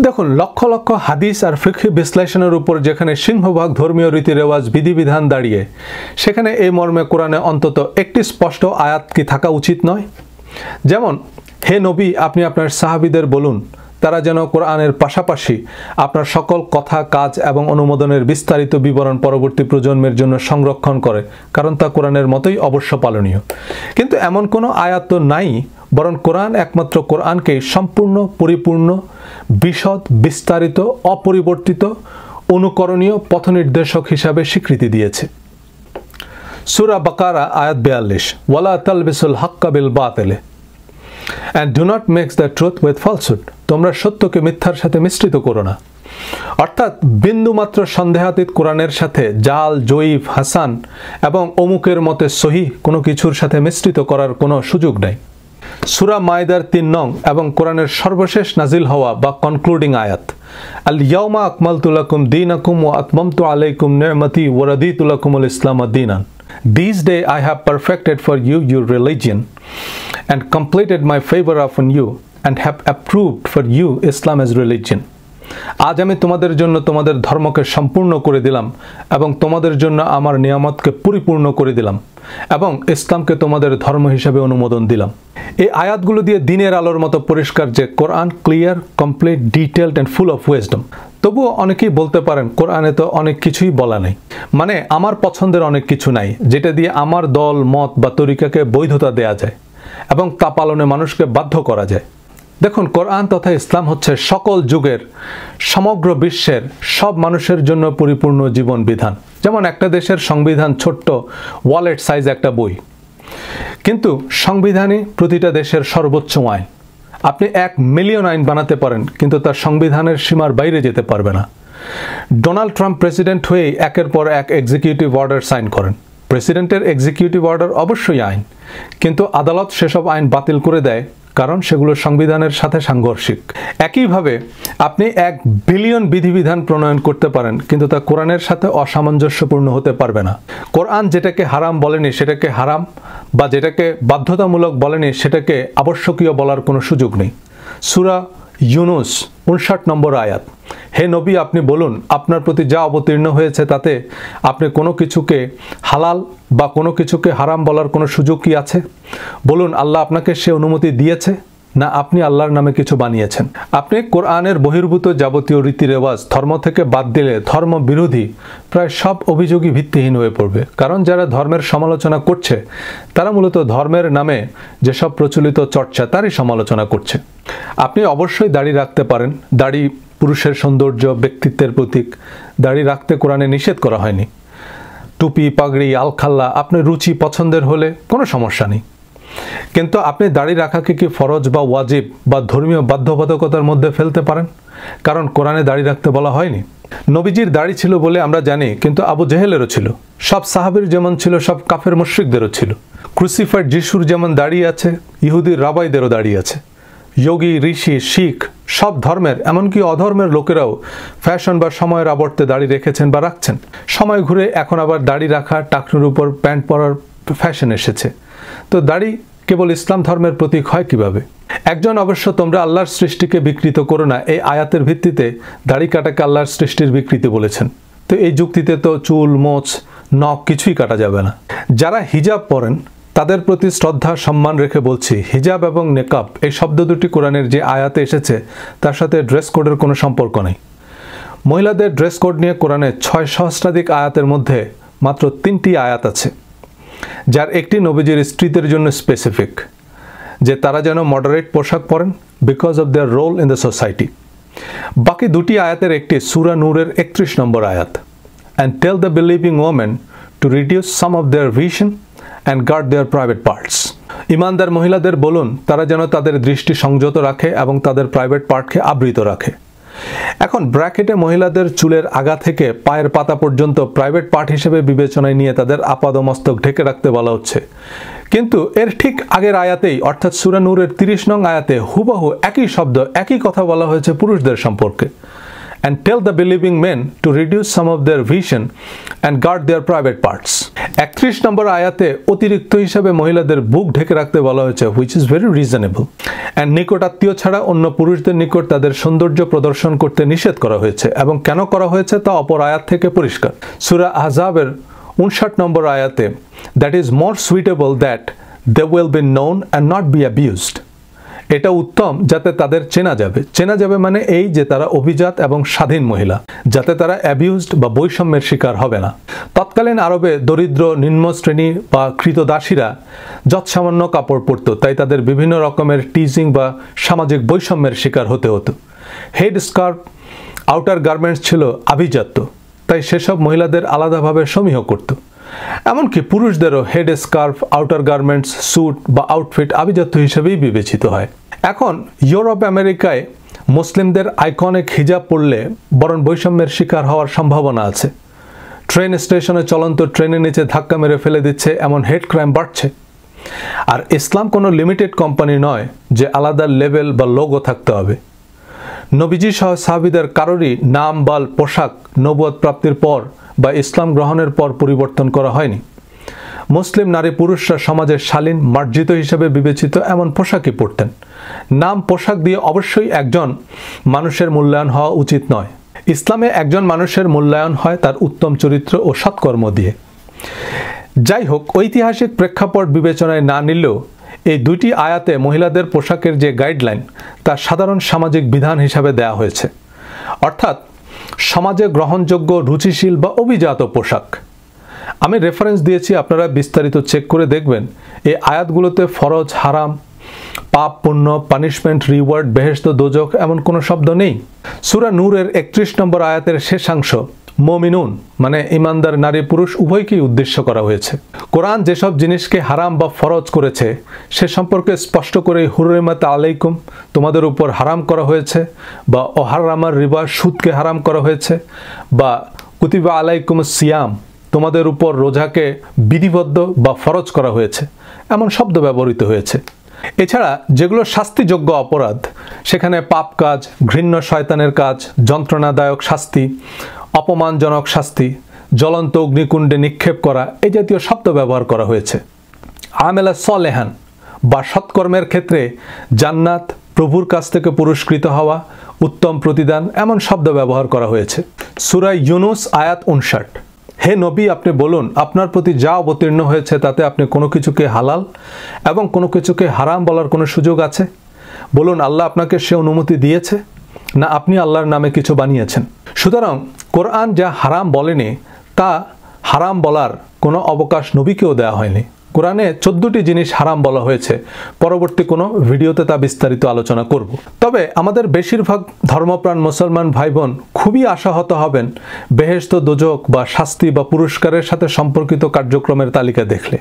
দেখুন, লক্ষ লক্ষ হাদিস আর ফিকহি বিশ্লেষণের উপর যেখানে সিংহভাগ ধর্মীয় রীতি রেওয়াজ বিধিবিধান দাঁড়িয়ে, সেখানে এই মর্মে কোরআনে অন্তত একটি স্পষ্ট আয়াত কি থাকা উচিত নয়? যেমন, হে নবী, আপনি আপনার সাহাবীদের বলুন তারা যেন কোরআনের পাশাপাশি আপনার সকল কথা, কাজ এবং অনুমোদনের বিস্তারিত বিবরণ পরবর্তী প্রজন্মের জন্য সংরক্ষণ করে, কারণ তা কোরআনের মতোই অবশ্য পালনীয়। কিন্তু এমন কোনো আয়াত তো নাই, বরং কোরআন একমাত্র কোরআনকেই সম্পূর্ণ, পরিপূর্ণ, বিশদ, বিস্তারিত, অপরিবর্তিত, অনুকরণীয় পথনির্দেশক হিসাবে স্বীকৃতি দিয়েছে। সূরা বাকারা আয়াত 42, ওয়ালা তালবিসুল হাক্কা বিল বাতিল and do not mix the truth with falsehood. তোমরা সত্যকে মিথ্যার সাথে মিশ্রিত করো না। অর্থাৎ বিন্দুমাত্র সন্দেহাতীত কোরআনের সাথে জাল, জয়ীফ, হাসান এবং অমুকের মতে সহিহ কোনো কিছুর সাথে মিশ্রিত করার কোনো সুযোগ নেই। সূরা মাইদার 3 নং এবং কোরআনের সর্বশেষ নাজিল হওয়া বা কনক্লুডিং আয়াত, আল ইয়াউমা আকমালতু লাকুম দীনাকুম ওয়া আতমামতু আলাইকুম নি'মাতি ওয়া রাদিতু লাকুমুল ইসলাম দীনান। This day I have perfected for you your religion and completed my favor upon you and have approved for you Islam as religion. আজ আমি তোমাদের জন্য তোমাদের ধর্মকে সম্পূর্ণ করে দিলাম এবং তোমাদের জন্য আমার নিয়ামতকে পরিপূর্ণ করে দিলাম এবং ইসলামকে তোমাদের ধর্ম হিসেবে অনুমোদন দিলাম। এই আয়াতগুলো দিয়ে দিনের আলোর মতো পরিষ্কার যে Quran clear, complete, detailed and full of wisdom. তবুও অনেকেই বলতে পারেন কোরআনে তো অনেক কিছুই বলা নেই, মানে আমার পছন্দের অনেক কিছু নাই যেটা দিয়ে আমার দল, মত বা তরিকাকে বৈধতা দেয়া যায় এবং তা পালনে মানুষকে বাধ্য করা যায়। দেখুন, কোরআন তথা ইসলাম হচ্ছে সকল যুগের, সমগ্র বিশ্বের সব মানুষের জন্য পরিপূর্ণ জীবন বিধান। যেমন একটা দেশের সংবিধান ছোট্ট ওয়ালেট সাইজ একটা বই, কিন্তু সংবিধানই প্রতিটা দেশের সর্বোচ্চ আইন। আপনি 1 মিলিয়ন আইন বানাতে পারেন, কিন্তু তার সংবিধানের সীমার বাইরে যেতে পারবে না। ডোনাল্ড ট্রাম্প প্রেসিডেন্ট হয়েই একের পর এক এক্সিকিউটিভ অর্ডার সাইন করেন। প্রেসিডেন্টের এক্সিকিউটিভ অর্ডার অবশ্যই আইন, কিন্তু আদালত সেসব আইন বাতিল করে দেয় কারণ সেগুলো সংবিধানের সাথে সাংঘর্ষিক। একইভাবে আপনি 1 বিলিয়ন বিধিবিধান প্রণয়ন করতে পারেন, কিন্তু তা কোরআনের সাথে অসামঞ্জস্যপূর্ণ হতে পারবে না। কোরআন যেটাকে হারাম বলেনি সেটাকে হারাম, বা যেটাকে বাধ্যতামূলক বলেনি সেটাকে আবশ্যকীয় বলার কোনো সুযোগ নেই। সূরা ইউনুস 59 নম্বর আয়াত, হে নবী আপনি বলুন আপনার প্রতি যা অবতীর্ণ হয়েছে তাতে আপনি কোনো কিছুকে হালাল বা কোনো কিছুকে হারাম বলার কোনো সুযোগ কি আছে? বলুন আল্লাহ আপনাকে সে অনুমতি দিয়েছে, না আপনি আল্লাহর নামে কিছু বানিয়েছেন? আপনি কোরআনের বহির্ভূত যাবতীয় রীতিরেওয়াজ ধর্ম থেকে বাদ দিলে ধর্ম বিরোধী প্রায় সব অভিযোগই ভিত্তিহীন হয়ে পড়বে। কারণ যারা ধর্মের সমালোচনা করছে তারা মূলত ধর্মের নামে যেসব প্রচলিত চর্চা তারই সমালোচনা করছে। আপনি অবশ্যই দাড়ি রাখতে পারেন, দাড়ি পুরুষের সৌন্দর্য, ব্যক্তিত্বের প্রতীক। দাড়ি রাখতে কোরআনে নিষেধ করা হয়নি। টুপি, পাগড়ি, আলখাল্লা আপনি রুচি পছন্দের হলে কোনো সমস্যা নেই, কিন্তু আপনি দাড়ি রাখাকে কি ফরজ বা ওয়াজিব বা ধর্মীয় বাধ্যবাধকতার মধ্যে ফেলতে পারেন? কারণ কোরআনে দাড়ি রাখতে বলা হয়নি। নবীজির দাড়ি ছিল বলে আমরা জানি, কিন্তু আবু জেহেলেরও ছিল। সব সাহাবীর যেমন ছিল, সব কাফের মুশরিকদেরও ছিল। ক্রুসিফাইড যিশুর যেমন দাড়ি আছে, ইহুদির রাবাইদেরও দাড়ি আছে। যোগী, ঋষি, শিখ সব ধর্মের, এমনকি অধর্মের লোকেরাও ফ্যাশন বা সময়ের আবর্তে দাড়ি রেখেছেন বা রাখছেন। সময় ঘুরে এখন আবার দাড়ি রাখা, টাকনুর উপর প্যান্ট পরার ফ্যাশন এসেছে। তো দাড়ি কেবল ইসলাম ধর্মের প্রতীক হয় কিভাবে? একজন অবশ্য তোমরা আল্লাহর সৃষ্টিকে বিকৃত করো না এই আয়াতের ভিত্তিতে দাড়ি কাটাকে আল্লাহর সৃষ্টির বিকৃতি বলেছেন। তো এই যুক্তিতে তো চুল, মোচ, নখ কিছুই কাটা যাবে না। যারা হিজাব পরেন তাদের প্রতি শ্রদ্ধা সম্মান রেখে বলছি, হিজাব এবং নেকাব এই শব্দ দুটি কোরআনের যে আয়াতে এসেছে তার সাথে ড্রেস কোডের কোনো সম্পর্ক নেই। মহিলাদের ড্রেস কোড নিয়ে কোরআনে 6 সহস্রাধিক আয়াতের মধ্যে মাত্র 3টি আয়াত আছে, যার একটি নবীজির স্ত্রীদের জন্য স্পেসিফিক, যে তারা যেন মডারেট পোশাক পরেন because of their role in the society. বাকি 2টি আয়াতের একটি সূরা নূরের 31 নম্বর আয়াত, and tell the believing women to reduce some of their vision and guard their private parts. ইমানদার মহিলাদের বলুন তারা যেন তাদের দৃষ্টি সংযত রাখে এবং তাদের প্রাইভেট পার্টকে আবৃত রাখে। এখন ব্র্যাকেটে মহিলাদের চুলের আগা থেকে পায়ের পাতা পর্যন্ত প্রাইভেট পার্ট হিসেবে বিবেচনায় নিয়ে তাদের আপাদমস্তক ঢেকে রাখতে বলা হচ্ছে, কিন্তু এর ঠিক আগের আয়াতেই অর্থাৎ সূরা নূরের 30 নং আয়াতে হুবহু একই শব্দ, একই কথা বলা হয়েছে পুরুষদের সম্পর্কে, and tell the believing men to reduce some of their vision and guard their private parts. 31 নম্বর আয়াতে অতিরিক্ত হিসাবে মহিলাদের বুক ঢেকে রাখতে বলা হয়েছে, which is very reasonable, and নিকট আত্মীয় ছাড়া অন্য পুরুষদের নিকট তাদের সৌন্দর্য প্রদর্শন করতে নিষেধ করা হয়েছে। এবং কেন করা হয়েছে তা অপর আয়াত থেকে পরিষ্কার। সূরা আহজাবের 59 নম্বর আয়াতে, that is more suitable that they will be known and not be abused. এটা উত্তম যাতে তাদের চেনা যাবে মানে এই যে তারা অভিজাত এবং স্বাধীন মহিলা, যাতে তারা অ্যাবিউজড বা বৈষম্যের শিকার হবে না। তৎকালীন আরবে দরিদ্র, নিম্ন শ্রেণী বা কৃতদাসীরা যৎসামান্য কাপড় পরত, তাই তাদের বিভিন্ন রকমের টিজিং বা সামাজিক বৈষম্যের শিকার হতে হতো। হেড স্কার্ফ, আউটার গার্মেন্টস ছিল আভিজাত্য, তাই সেসব মহিলাদের আলাদাভাবে সমীহ করত। এমনকি পুরুষদেরও head scarf, outer garments, suit বা আউটফিট আভিজাত্য হিসেবেই বিবেচিত হয়। এখন ইউরোপ আমেরিকায় মুসলিমদের আইকনিক হিজাব পরলে বরং বৈষম্যের শিকার হওয়ার সম্ভাবনা আছে। ট্রেন স্টেশনে চলন্ত ট্রেনের নিচে ধাক্কা মেরে ফেলে দিচ্ছে, এমন হেড ক্রাইম বাড়ছে। আর ইসলাম কোনো লিমিটেড কোম্পানি নয় যে আলাদা লেভেল বা লোগো থাকতে হবে। নবীজি সহ সাহাবীদের কারোরই নাম বা পোশাক নবুয়ত প্রাপ্তির পর বা ইসলাম গ্রহণের পর পরিবর্তন করা হয়নি। মুসলিম নারী পুরুষরা সমাজের শালীন, মার্জিত হিসেবে বিবেচিত এমন পোশাকই পরতেন। নাম, পোশাক দিয়ে অবশ্যই একজন মানুষের মূল্যায়ন হওয়া উচিত নয়। ইসলামে একজন মানুষের মূল্যায়ন হয় তার উত্তম চরিত্র ও সৎকর্ম দিয়ে। যাই হোক, ঐতিহাসিক প্রেক্ষাপট বিবেচনায় না নিলেও এই 2টি আয়াতে মহিলাদের পোশাকের যে গাইডলাইন তা সাধারণ সামাজিক বিধান হিসাবে দেয়া হয়েছে, অর্থাৎ সমাজে গ্রহণযোগ্য, রুচিশীল বা অভিজাত পোশাক। আমি রেফারেন্স দিয়েছি, আপনারা বিস্তারিত চেক করে দেখবেন। এই আয়াতগুলোতে ফরজ, হারাম, পাপ, পুণ্য, পানিশমেন্ট, রিওয়ার্ড, বেহেশত, দোজখ এমন কোনো শব্দ নেই। সূরা নূরের 31 নম্বর আয়াতের শেষাংশ মুমিনুন মানে ইমানদার নারী পুরুষ উভয়কেই উদ্দেশ্য করা হয়েছে। কোরআন যেসব জিনিসকে হারাম বা ফরজ করেছে সে সম্পর্কে স্পষ্ট করে হুররিমাত আলাইকুম তোমাদের উপর হারাম করা হয়েছে, বা ওহারামার রিবা সুদকে হারাম করা হয়েছে, বা কুতিবা আলাইকুম সিয়াম তোমাদের উপর রোজাকে বিধিবদ্ধ বা ফরজ করা হয়েছে, এমন শব্দ ব্যবহৃত হয়েছে। এছাড়া যেগুলো শাস্তিযোগ্য অপরাধ, সেখানে পাপ কাজ, ঘৃণ্য শয়তানের কাজ, যন্ত্রণাদায়ক শাস্তি, অপমানজনক শাস্তি, জ্বলন্ত অগ্নিকুণ্ডে নিক্ষেপ করা, এই জাতীয় শব্দ ব্যবহার করা হয়েছে। আমেলা সলেহান বা সৎকর্মের ক্ষেত্রে জান্নাত, প্রভুর কাছ থেকে পুরস্কৃত হওয়া, উত্তম প্রতিদান, এমন শব্দ ব্যবহার করা হয়েছে। সূরা ইউনুস আয়াত 59, হে নবী, আপনি বলুন আপনার প্রতি যা অবতীর্ণ হয়েছে তাতে আপনি কোনো কিছুকে হালাল এবং কোনো কিছুকে হারাম বলার কোনো সুযোগ আছে? বলুন আল্লাহ আপনাকে সে অনুমতি দিয়েছে, না আপনি আল্লাহর নামে কিছু বানিয়েছেন? সুতরাং কোরআন যা হারাম বলেনি তা হারাম বলার কোনো অবকাশ নবীকেও দেওয়া হয়নি। কোরআনে 14টি জিনিস হারাম বলা হয়েছে, পরবর্তী কোনো ভিডিওতে তা বিস্তারিত আলোচনা করব। তবে আমাদের বেশিরভাগ ধর্মপ্রাণ মুসলমান ভাই বোন খুবই আশাহত হবেন বেহেশত, দোজখ বা শাস্তি বা পুরস্কারের সাথে সম্পর্কিত কার্যক্রমের তালিকা দেখলে।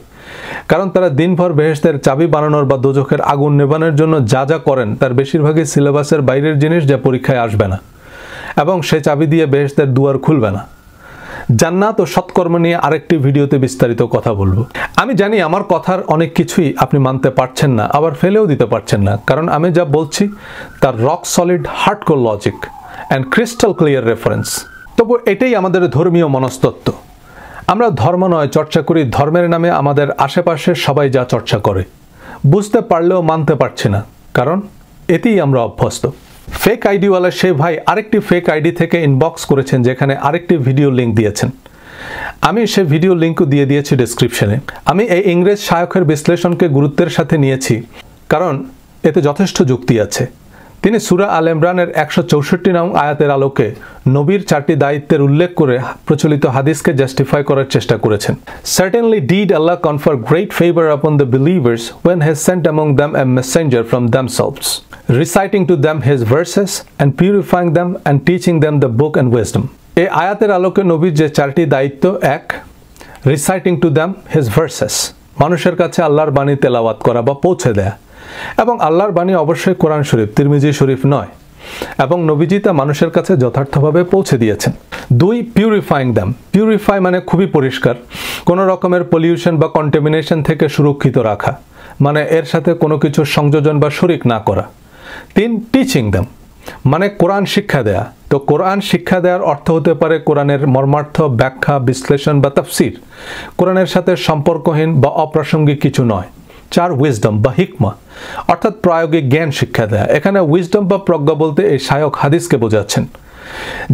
কারণ তারা দিনভর বেহেশতের চাবি বানানোর বা দোজখের আগুন নেভানোর জন্য যা যা করেন তার বেশিরভাগই সিলেবাসের বাইরের জিনিস, যা পরীক্ষায় আসবে না এবং সে চাবি দিয়ে বেহেশতের দুয়ার খুলবে না। জান্নাত ও সৎকর্ম নিয়ে আরেকটি ভিডিওতে বিস্তারিত কথা বলবো। আমি জানি আমার কথার অনেক কিছুই আপনি মানতে পারছেন না, আবার ফেলেও দিতে পারছেন না, কারণ আমি যা বলছি তার rock solid hardcore logic and crystal clear reference. তবু এটাই আমাদের ধর্মীয় মনস্তত্ত্ব। আমরা ধর্ম নয় চর্চা করি, ধর্মের নামে আমাদের আশেপাশে সবাই যা চর্চা করে বুঝতে পারলেও মানতে পারছি না, কারণ এতেই আমরা অভ্যস্ত। ফেক আইডিওয়ালা সেই ভাই আরেকটি ফেক আইডি থেকে ইনবক্স করেছেন, যেখানে আরেকটি ভিডিও লিঙ্ক দিয়েছেন। আমি সে ভিডিও লিঙ্কও দিয়ে দিয়েছি ডেসক্রিপশনে। আমি এই ইংরেজ শায়খের বিশ্লেষণকে গুরুত্বের সাথে নিয়েছি, কারণ এতে যথেষ্ট যুক্তি আছে। তিনি সূরা আল ইমরানের 164 নং আয়াতের আলোকে নবীর 4টি দায়িত্বের উল্লেখ করে প্রচলিত হাদিসকে জাস্টিফাই করার চেষ্টা করেছেন। Certainly did Allah confer great favor upon the believers when He sent among them a messenger from themselves, reciting to them His verses and purifying them and teaching them the book and wisdom. এই আয়াতের আলোকে নবীর যে 4টি দায়িত্ব: 1. Reciting to them His verses, মানুষের কাছে আল্লাহর বাণী তেলাওয়াত করা বা পৌঁছে দেয়া, এবং আল্লাহর বাণী অবশ্যই কোরআন শরীফ, তিরমিজি শরীফ নয়, এবং নবীজি তা মানুষের কাছে যথার্থভাবে পৌঁছে দিয়েছেন। 2. পিউরিফাইং দ্যাম, পিউরিফাই মানে খুবই পরিষ্কার, কোনো রকমের পলিউশন বা কন্টামিনেশন থেকে সুরক্ষিত রাখা, মানে এর সাথে কোনো কিছু সংযোজন বা শরিক না করা। 3. টিচিং দ্যাম, মানে কোরআন শিক্ষা দেয়া। তো কোরআন শিক্ষা দেওয়ার অর্থ হতে পারে কোরআনের মর্মার্থ, ব্যাখ্যা, বিশ্লেষণ বা তাফসির, কোরআনের সাথে সম্পর্কহীন বা অপ্রাসঙ্গিক কিছু নয়। 4. উইজডম বা হিকমা, অর্থাৎ প্রায়োগিক জ্ঞান শিক্ষা দেয়া। এখানে উইজডম বা প্রজ্ঞা বলতে এই শায়খ হাদিসকে বোঝাচ্ছেন,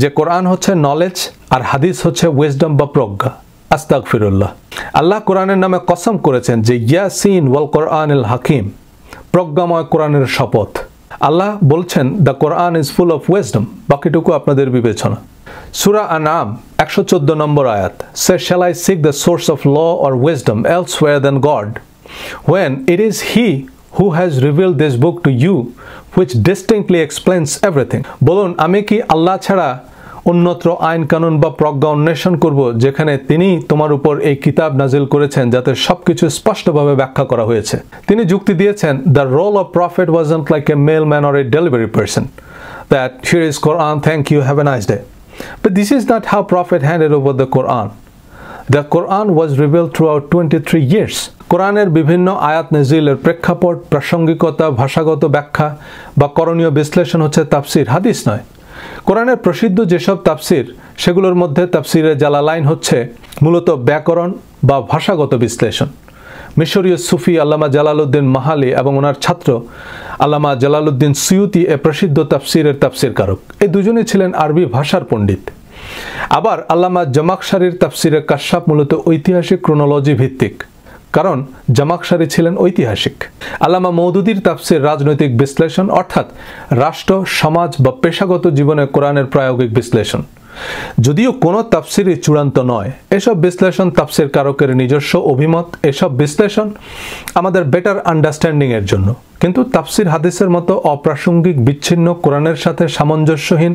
যে কোরআন হচ্ছে নলেজ আর হাদিস হচ্ছে উইজডম বা প্রজ্ঞা। আস্তাগফিরুল্লাহ। আল্লাহ কোরআনের নামে কসম করেছেন যে ইয়াসিন ওয়াল কোরআনিল হাকিম, প্রজ্ঞাময় কোরআনের শপথ। আল্লাহ বলছেন the Quran is full of wisdom, বাকিটুকু আপনাদের বিবেচনা। সূরা আনআম 114 নম্বর আয়াত, say shall I seek the source of law or wisdom elsewhere than God when it is He who has revealed this book to you, which distinctly explains everything. বলুন আমি কি আল্লাহ ছাড়া অন্যত্র আইন কানুন বা প্রজ্ঞা অন্বেষণ করব, যেখানে তিনি তোমার উপর এই কিতাব নাজিল করেছেন যাতে সবকিছু স্পষ্টভাবে ব্যাখ্যা করা হয়েছে। তিনি যুক্তি দিয়েছেন, the role of prophet wasn't like a mailman or a delivery person, that here is Quran, thank you, have a nice day. But this is not how prophet handed over the Quran. The Quran was revealed throughout 23 years. কোরআনের বিভিন্ন আয়াত নাজিলের প্রেক্ষাপট, প্রাসঙ্গিকতা, ভাষাগত ব্যাখ্যা বা করণীয় বিশ্লেষণ হচ্ছে তাফসির, হাদিস নয়। কোরআনের প্রসিদ্ধ যেসব তাফসির, সেগুলোর মধ্যে তাফসিরে জালালাইন হচ্ছে মূলত ব্যাকরণ বা ভাষাগত বিশ্লেষণ। মিশরীয় সুফি আল্লামা জালালউদ্দিন মাহালি এবং ওনার ছাত্র আল্লামা জালালউদ্দিন সুয়ুতি এ প্রসিদ্ধ তাফসিরের তাফসিরকারক। এই দুজনেই ছিলেন আরবি ভাষার পণ্ডিত। আবার আল্লামা জামাখশারির তাফসিরে কাশফ মূলত ঐতিহাসিক ক্রোনোলজি ভিত্তিক, কারণ জামাখশারি ছিলেন ঐতিহাসিক। আল্লামা মওদুদির তাফসির রাজনৈতিক বিশ্লেষণ, অর্থাৎ রাষ্ট্র, সমাজ বা পেশাগত জীবনে কোরআনের প্রায়োগিক বিশ্লেষণ। যদিও কোনো তাফসিরই চূড়ান্ত নয়, এসব বিশ্লেষণ তাফসির কারকের নিজস্ব অভিমত, এসব বিশ্লেষণ আমাদের বেটার আন্ডারস্ট্যান্ডিংয়ের জন্য। কিন্তু তাফসির হাদিসের মতো অপ্রাসঙ্গিক, বিচ্ছিন্ন, কোরআনের সাথে সামঞ্জস্যহীন,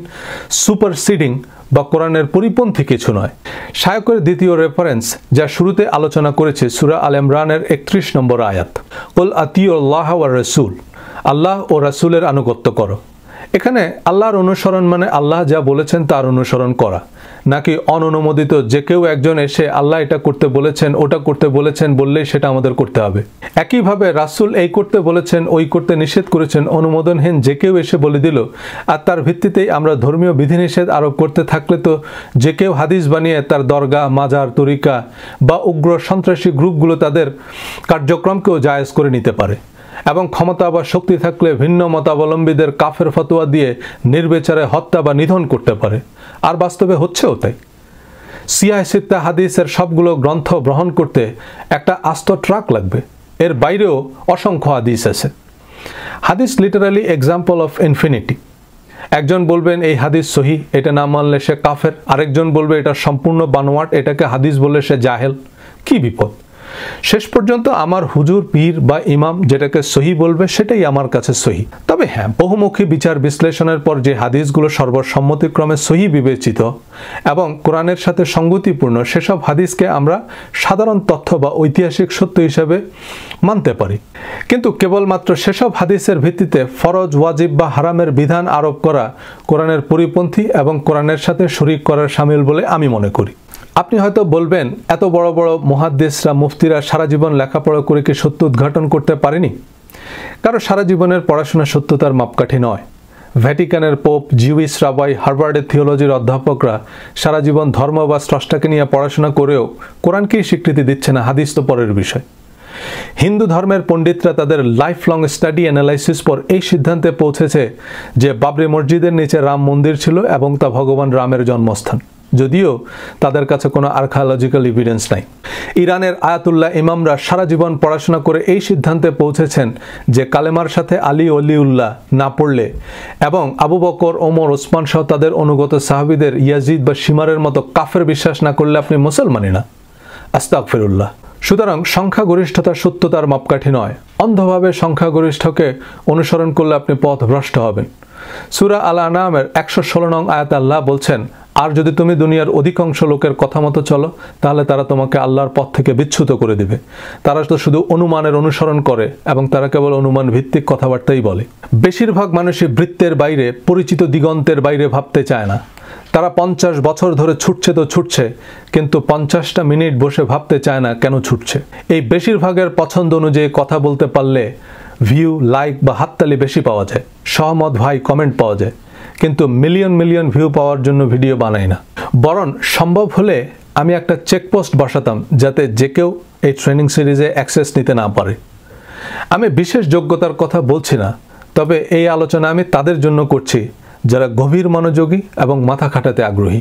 সুপারসিডিং বা কোরআনের পরিপন্থী কিছু নয়। শায়খের দ্বিতীয় রেফারেন্স, যা শুরুতে আলোচনা করেছে, সূরা আল ইমরানের 31 নম্বর আয়াত, কুল আতিউল্লাহ ওয়া রাসূল, আল্লাহ ও রাসূলের আনুগত্য করো। এখানে আল্লাহর অনুসরণ মানে আল্লাহ যা বলেছেন তার অনুসরণ করা, নাকি অননুমোদিত যে কেউ একজন এসে আল্লাহ এটা করতে বলেছেন ওটা করতে বলেছেন বললেই সেটা আমাদের করতে হবে। একইভাবে রাসূল এই করতে বলেছেন ওই করতে নিষেধ করেছেন অনুমোদনহীন যে কেউ এসে বলে দিল আর তার ভিত্তিতেই আমরা ধর্মীয় বিধিনিষেধ আরোপ করতে থাকলে তো যে কেউ হাদিস বানিয়ে তার দরগা, মাজার, তরিকা বা উগ্র সন্ত্রাসী গ্রুপগুলো তাদের কার্যক্রমকেও জায়েজ করে নিতে পারে এবং ক্ষমতা বা শক্তি থাকলে ভিন্ন মতাবলম্বীদের কাফের ফতোয়া দিয়ে নির্বিচারে হত্যা বা নিধন করতে পারে। আর বাস্তবে হচ্ছেও তাই। সিয়াহ সিত্তা হাদিসের সবগুলো গ্রন্থ গ্রহণ করতে একটা আস্ত ট্রাক লাগবে, এর বাইরেও অসংখ্য হাদিস আছে। হাদিস লিটারালি এক্সাম্পল অফ ইনফিনিটি। একজন বলবেন এই হাদিস সহি, এটা না মানলে সে কাফের। আরেকজন বলবে এটা সম্পূর্ণ বানোয়াট, এটাকে হাদিস বললে সে জাহেল। কি বিপদ! শেষ পর্যন্ত আমার হুজুর, পীর বা ইমাম যেটাকে সহি বলবে সেটাই আমার কাছে সহি। তবে হ্যাঁ, বহুমুখী বিচার বিশ্লেষণের পর যে হাদিসগুলো সর্বসম্মতিক্রমে সহি বিবেচিত এবং কোরআনের সাথে সঙ্গতিপূর্ণ, সেসব হাদিসকে আমরা সাধারণ তথ্য বা ঐতিহাসিক সত্য হিসেবে মানতে পারি। কিন্তু কেবলমাত্র সেসব হাদিসের ভিত্তিতে ফরজ, ওয়াজিব বা হারামের বিধান আরোপ করা কোরআনের পরিপন্থী এবং কোরআনের সাথে শরীক করার শামিল বলে আমি মনে করি। আপনি হয়তো বলবেন, এত বড় বড় মুহাদ্দিসরা, মুফতিরা সারা জীবন লেখাপড়া করে কি সত্য উদ্ঘাটন করতে পারেনি? কারণ সারা জীবনের পড়াশোনা সত্যতার মাপকাঠি নয়। ভ্যাটিকানের পোপ, জিউইশ রাবাই, হার্ভার্ডের থিওলজির অধ্যাপকরা সারা জীবন ধর্ম বা স্রষ্টাকে নিয়ে পড়াশোনা করেও কোরআনকেই স্বীকৃতি দিচ্ছে না, হাদিস তো পরের বিষয়। হিন্দু ধর্মের পণ্ডিতরা তাদের লাইফ লং স্টাডি অ্যানালাইসিস পর এই সিদ্ধান্তে পৌঁছেছে যে বাবরি মসজিদের নিচে রাম মন্দির ছিল এবং তা ভগবান রামের জন্মস্থান, যদিও তাদের কাছে কোনো আর্কিওলজিক্যাল এভিডেন্স নাই। ইরানের আয়াতুল্লাহ ইমামরা সারা জীবন পড়াশোনা করে এই সিদ্ধান্তে পৌঁছেছেন যে কালেমার সাথে আলী ওলিউল্লাহ না পড়লে এবং আবু বকর, ওমর, ওসমান সহ তাদের অনুগত সাহাবীদের ইয়াজিদ বা শিমারের মতো কাফের বিশ্বাস না করলে আপনি মুসলমানই না। আস্তাগফিরুল্লাহ। সুতরাং সংখ্যাগরিষ্ঠতা সত্যতার মাপকাঠি নয়। অন্ধভাবে সংখ্যাগরিষ্ঠকে অনুসরণ করলে আপনি পথভ্রষ্ট হবেন। সূরা আল আনআমের 116 নং আয়াতে আল্লাহ বলছেন, আর যদি তুমি দুনিয়ার অধিকাংশ লোকের কথা মতো চলো তাহলে তারা তোমাকে আল্লাহর পথ থেকে বিচ্যুত করে দিবে। তারা তো শুধু অনুমানের অনুসরণ করে এবং তারা কেবল অনুমান ভিত্তিক কথাবার্তাই বলে। বেশিরভাগ মানুষই বৃত্তের বাইরে, পরিচিত দিগন্তের বাইরে ভাবতে চায় না। তারা 50 বছর ধরে ছুটছে তো ছুটছে, কিন্তু 50টা মিনিট বসে ভাবতে চায় না কেন ছুটছে। এই বেশিরভাগের পছন্দ অনুযায়ী কথা বলতে পারলে ভিউ, লাইক বা হাততালি বেশি পাওয়া যায়, সহমত ভাই কমেন্ট পাওয়া যায়, কিন্তু মিলিয়ন মিলিয়ন ভিউ পাওয়ার জন্য ভিডিও বানাই না। বরং সম্ভব হলে আমি একটা চেকপোস্ট বসাতাম যাতে যে কেউ এই ট্রেনিং সিরিজে অ্যাক্সেস নিতে না পারে। আমি বিশেষ যোগ্যতার কথা বলছি না, তবে এই আলোচনা আমি তাদের জন্য করছি যারা গভীর মনোযোগী এবং মাথা খাটাতে আগ্রহী।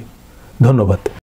ধন্যবাদ।